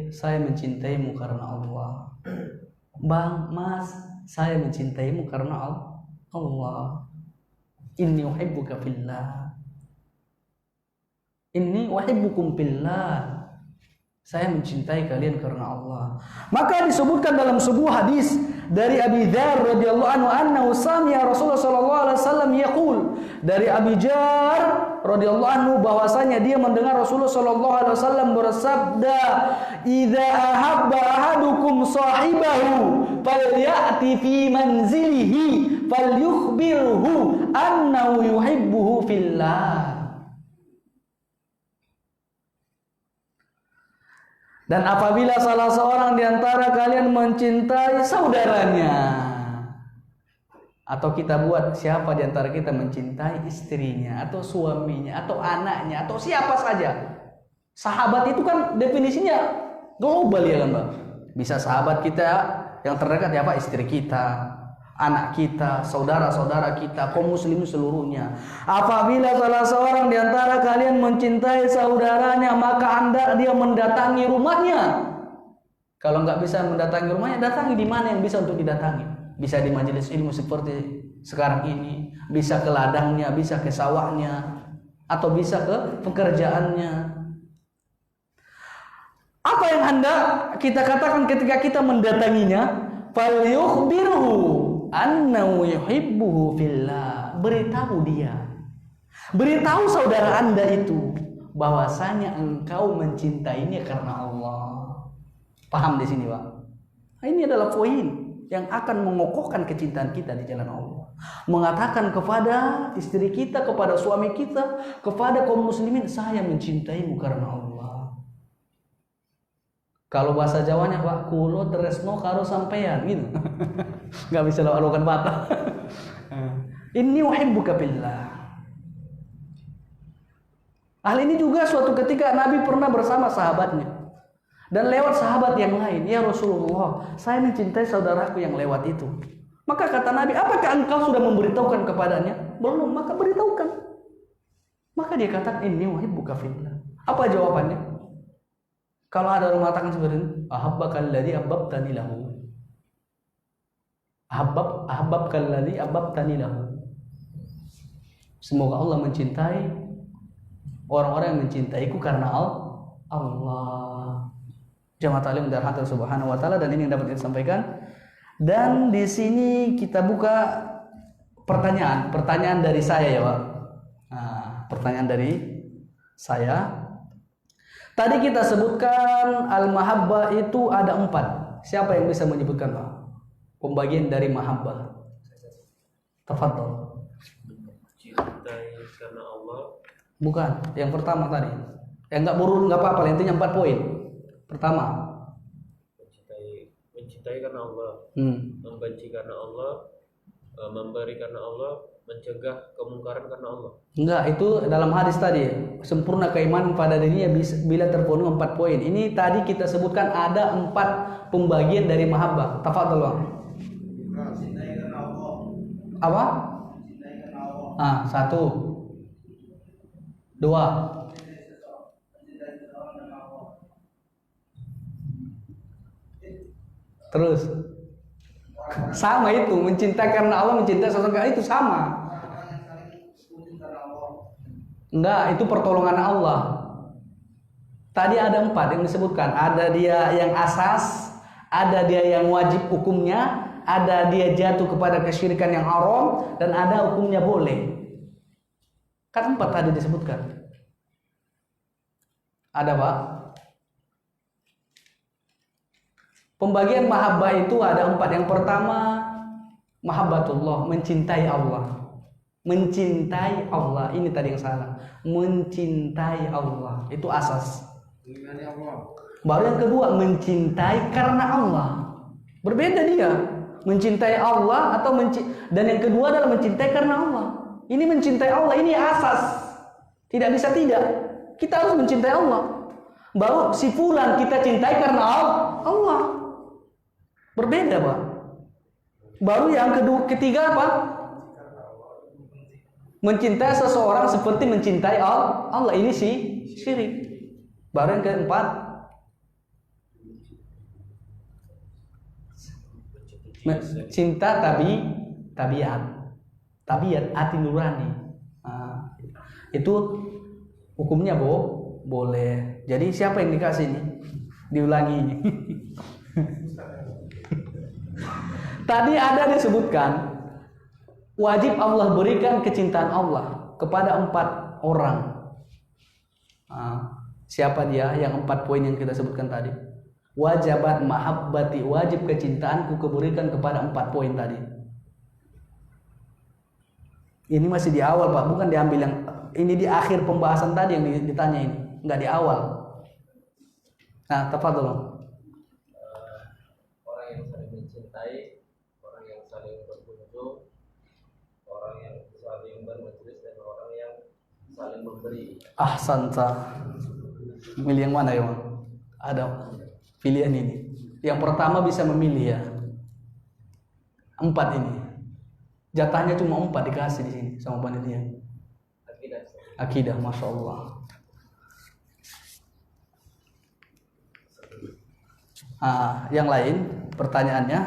Saya mencintaimu karena Allah. Bang, Mas, saya mencintaimu karena Allah. Inni uhibbuka fillah. Inni uhibbukum fillah. Saya mencintai kalian karena Allah. Maka disebutkan dalam sebuah hadis dari Abi Dzar radhiyallahu anhu annahu sami'a Rasulullah sallallahu alaihi wasallam yaqul, dari Abi Dzar radhiyallahu anhu bahwasanya dia mendengar Rasulullah sallallahu alaihi wasallam bersabda, "Idza ahabba ahadukum sahibahu falyati fi manzilihi falyukhbirhu annahu yuhibbuhu fillah." Dan apabila salah seorang di antara kalian mencintai saudaranya, atau kita buat siapa di antara kita mencintai istrinya, atau suaminya, atau anaknya, atau siapa saja. Sahabat itu kan definisinya global ya kan Pak. Bisa sahabat kita yang terdekat ya Pak, istri kita, anak kita, saudara-saudara kita, kaum muslimin seluruhnya. Apabila salah seorang di antara kalian mencintai saudaranya, maka dia mendatangi rumahnya. Kalau nggak bisa mendatangi rumahnya, datangi di mana yang bisa untuk didatangi. Bisa di majelis ilmu seperti sekarang ini, bisa ke ladangnya, bisa ke sawahnya, atau bisa ke pekerjaannya. Apa yang hendak kita katakan ketika kita mendatanginya? Falyukhbirhu annahu yuhibbuhu fillah. Beritahu dia, beritahu saudara Anda itu bahwasanya engkau mencintainya karena Allah. Paham di sini, Pak? Nah, ini adalah poin yang akan mengokohkan kecintaan kita di jalan Allah. Mengatakan kepada istri kita, kepada suami kita, kepada kaum muslimin, saya mencintaimu karena Allah. Kalau bahasa Jawanya Pak, kulo tresno karo sampean gitu. Enggak bisa lakukan patah. Inni uhibbuka billah. Hal ini juga suatu ketika Nabi pernah bersama sahabatnya. Dan lewat sahabat yang lain, ya Rasulullah, saya mencintai saudaraku yang lewat itu. Maka kata Nabi, apakah engkau sudah memberitahukan kepadanya? Belum, maka beritahukan. Maka dia katakan, inni uhibbuka fillah. Apa jawabannya? Kalau ada orang mengatakan seperti ini, ahabbakal-ladzi ahabbtani lahu. Ahabbakal-ladzi ahabbtani lahu. Semoga Allah mencintai orang-orang yang mencintaiku karena Allah. Jamaah taklim dari Allah Subhanahu wa taala, dan ini yang dapat kita sampaikan. Dan di sini kita buka pertanyaan dari saya ya, Pak. Nah, pertanyaan dari saya. Tadi kita sebutkan al-mahabbah itu ada 4. Siapa yang bisa menyebutkan, Pak? Pembagian dari mahabbah. Tafadhol. Cintai karena Allah. Bukan, yang pertama tadi. Enggak burun, enggak apa-apa, intinya 4 poin. Pertama, mencintai karena Allah, membenci karena Allah, memberi karena Allah, mencegah kemungkaran karena Allah. Enggak, itu dalam hadis tadi. Sempurna keimanan pada dirinya bila terpenuhi 4 poin. Ini tadi kita sebutkan ada 4 pembagian dari mahabbah. Tafadhol, Bang. Cintai karena Allah. Apa? Cintai karena Allah. 1 2 terus sama itu, mencintai karena Allah, mencintai seseorang itu sama. Enggak, itu pertolongan Allah. Tadi ada 4 yang disebutkan. Ada dia yang asas, ada dia yang wajib hukumnya, ada dia jatuh kepada kesyirikan yang haram, dan ada hukumnya boleh. Kan 4 tadi disebutkan. Ada, Pak? Pembagian mahabbah itu ada 4. Yang pertama, mahabbatullah, mencintai Allah. Mencintai Allah, ini tadi yang salah. Mencintai Allah, itu asas. Baru yang kedua, mencintai karena Allah. Berbeda dia. Mencintai Allah atau dan yang kedua adalah mencintai karena Allah. Ini mencintai Allah, ini asas. Tidak bisa tidak. Kita harus mencintai Allah. Baru si fulan kita cintai karena Allah. Berbeda, Pak. Baru yang ketiga apa? Mencintai seseorang seperti mencintai Allah. Ini syirik. Baru yang keempat, cinta tabiat hati nurani. Itu hukumnya boleh. Jadi siapa yang dikasih ini? Diulangi. Tadi ada disebutkan wajib Allah berikan kecintaan Allah kepada 4 orang. Siapa dia? Yang 4 poin yang kita sebutkan tadi. Wajabat mahabbati, wajib kecintaanku kuberikan kepada 4 poin tadi. Ini masih di awal, Pak, bukan diambil yang ini di akhir pembahasan tadi yang ditanya ini, enggak di awal. Nah, tafadhol. Orang yang saling mencintai, orang yang saling berkunjung, orang yang saling bermajelis, dan orang yang saling memberi. Ahsanta. Milih yang mana ya, Bang? Ada pilihan ini. Yang pertama bisa memilih ya. 4 ini. Jatahnya cuma 4 dikasih di sini sama panitia. Akidah, masya Allah. Yang lain pertanyaannya.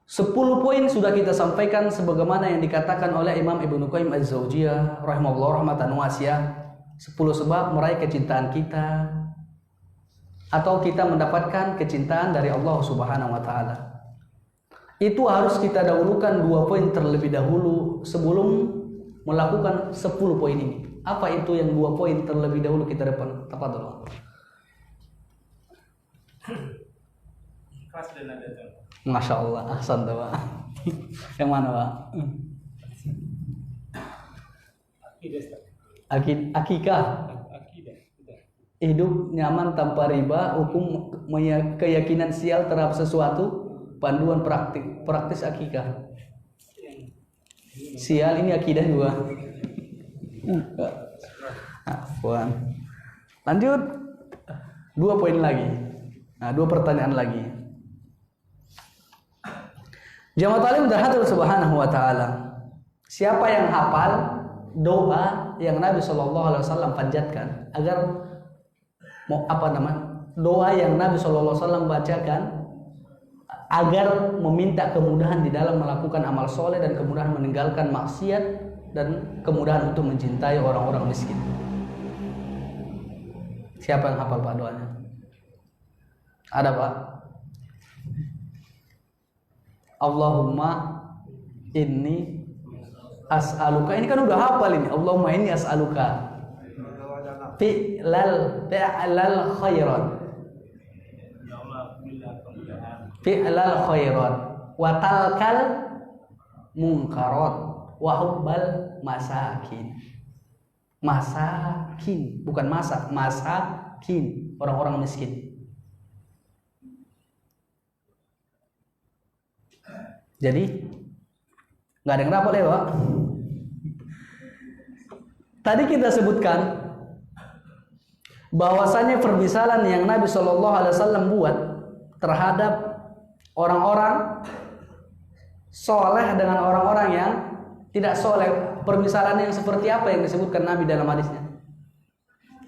Sepuluh poin sudah kita sampaikan sebagaimana yang dikatakan oleh Imam Ibnu Qayyim Az-Zaujiyah rahimahullah rahmatan wasiyah. 10 sebab meraih kecintaan kita atau kita mendapatkan kecintaan dari Allah Subhanahu wa taala. Itu harus kita dahulukan 2 poin terlebih dahulu sebelum melakukan 10 poin ini. Apa itu yang 2 poin terlebih dahulu kita depan? Tafadhol. Ikhlas dan ada contoh. Masya Allah, ahsan Pak. Yang mana Pak? Akikah. Hidup nyaman tanpa riba, hukum keyakinan sial terhadap sesuatu, panduan praktis akikah. Sial ini akidah juga. Puan. Lanjut 2 poin lagi. 2 pertanyaan lagi. Jamaah talim terhadap Subhanahu wa taala. Siapa yang hafal doa yang Nabi sallallahu alaihi wasallam panjatkan agar doa yang Nabi sallallahu alaihi wasallam bacakan agar meminta kemudahan di dalam melakukan amal soleh dan kemudahan meninggalkan maksiat dan kemudahan untuk mencintai orang-orang miskin. Siapa yang hafal Pak doanya? Ada Pak? Allahumma inni as'aluka. Ini kan udah hafal ini. Allahumma inni as'aluka fi'lal khairat. Fi'lal khairat wa talkal munkarat wa hubbal masakin. Masakin, bukan masak, masakin, orang-orang miskin. Jadi nggak ada yang rapat ya Pak. Tadi kita sebutkan bahwasanya permisalan yang Nabi Shallallahu Alaihi Wasallam buat terhadap orang-orang soleh dengan orang-orang yang tidak soleh, permisalan yang seperti apa yang disebutkan Nabi dalam hadisnya?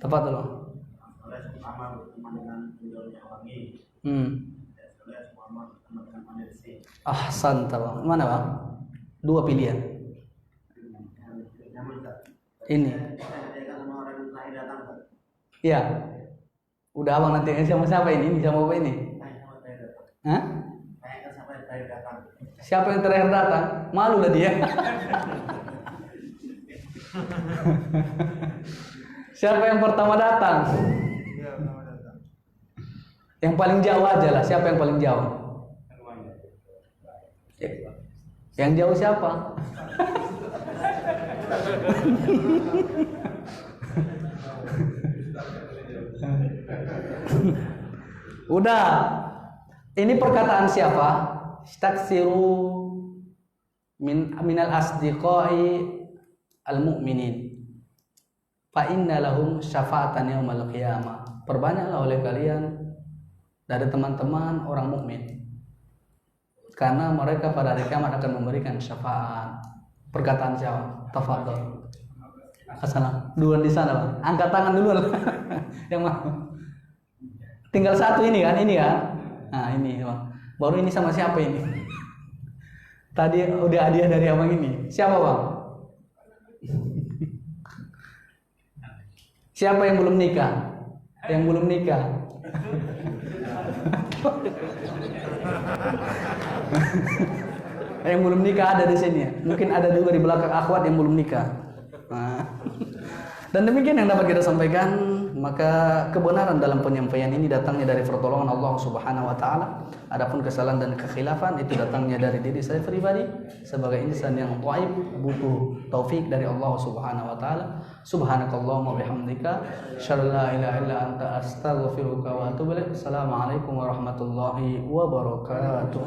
Tepat loh. Ahsan Bang. Mana Bang? 2 pilihan. Ini. Ya. Udah Abang nanti sama siapa ini? Ini sama apa ini? Hah? Siapa yang terakhir datang? Malu lah dia. Siapa yang pertama datang? Yang paling jauh aja lah. Siapa yang paling jauh? Yang jauh siapa? Udah. Ini perkataan siapa? Istaksiru minal asdiqai al-mu'minin fa inna lahum syafa'atan yaumal qiyamah. Perbanyaklah oleh kalian dari teman-teman orang mukmin, karena mereka pada hari kiamat akan memberikan syafaat. Perkataan siapa? Tafadhol. Assalam. Duluan di sana, Bang. Angkat tangan dulu. Yang mau. Tinggal 1 ini kan? Ini kan? Nah, ini, Bang. Baru ini sama siapa ini? Tadi udah hadiah dari abang ini. Siapa Bang? Siapa yang belum nikah? Yang belum nikah. Yang belum nikah ada di sini. Mungkin ada juga di belakang akhwat yang belum nikah. Nah. Dan demikian yang dapat kita sampaikan. maka kebenaran dalam penyampaian ini datangnya dari pertolongan Allah Subhanahu wa taala. Adapun kesalahan dan kekhilafan itu datangnya dari diri saya pribadi sebagai insan yang dhaif, butuh taufik dari Allah Subhanahu wa taala. Subhanakallahumma bihamdika asyhadu an la ilaha illa anta astaghfiruka wa atubu ilaik. Assalamualaikum warahmatullahi wabarakatuh.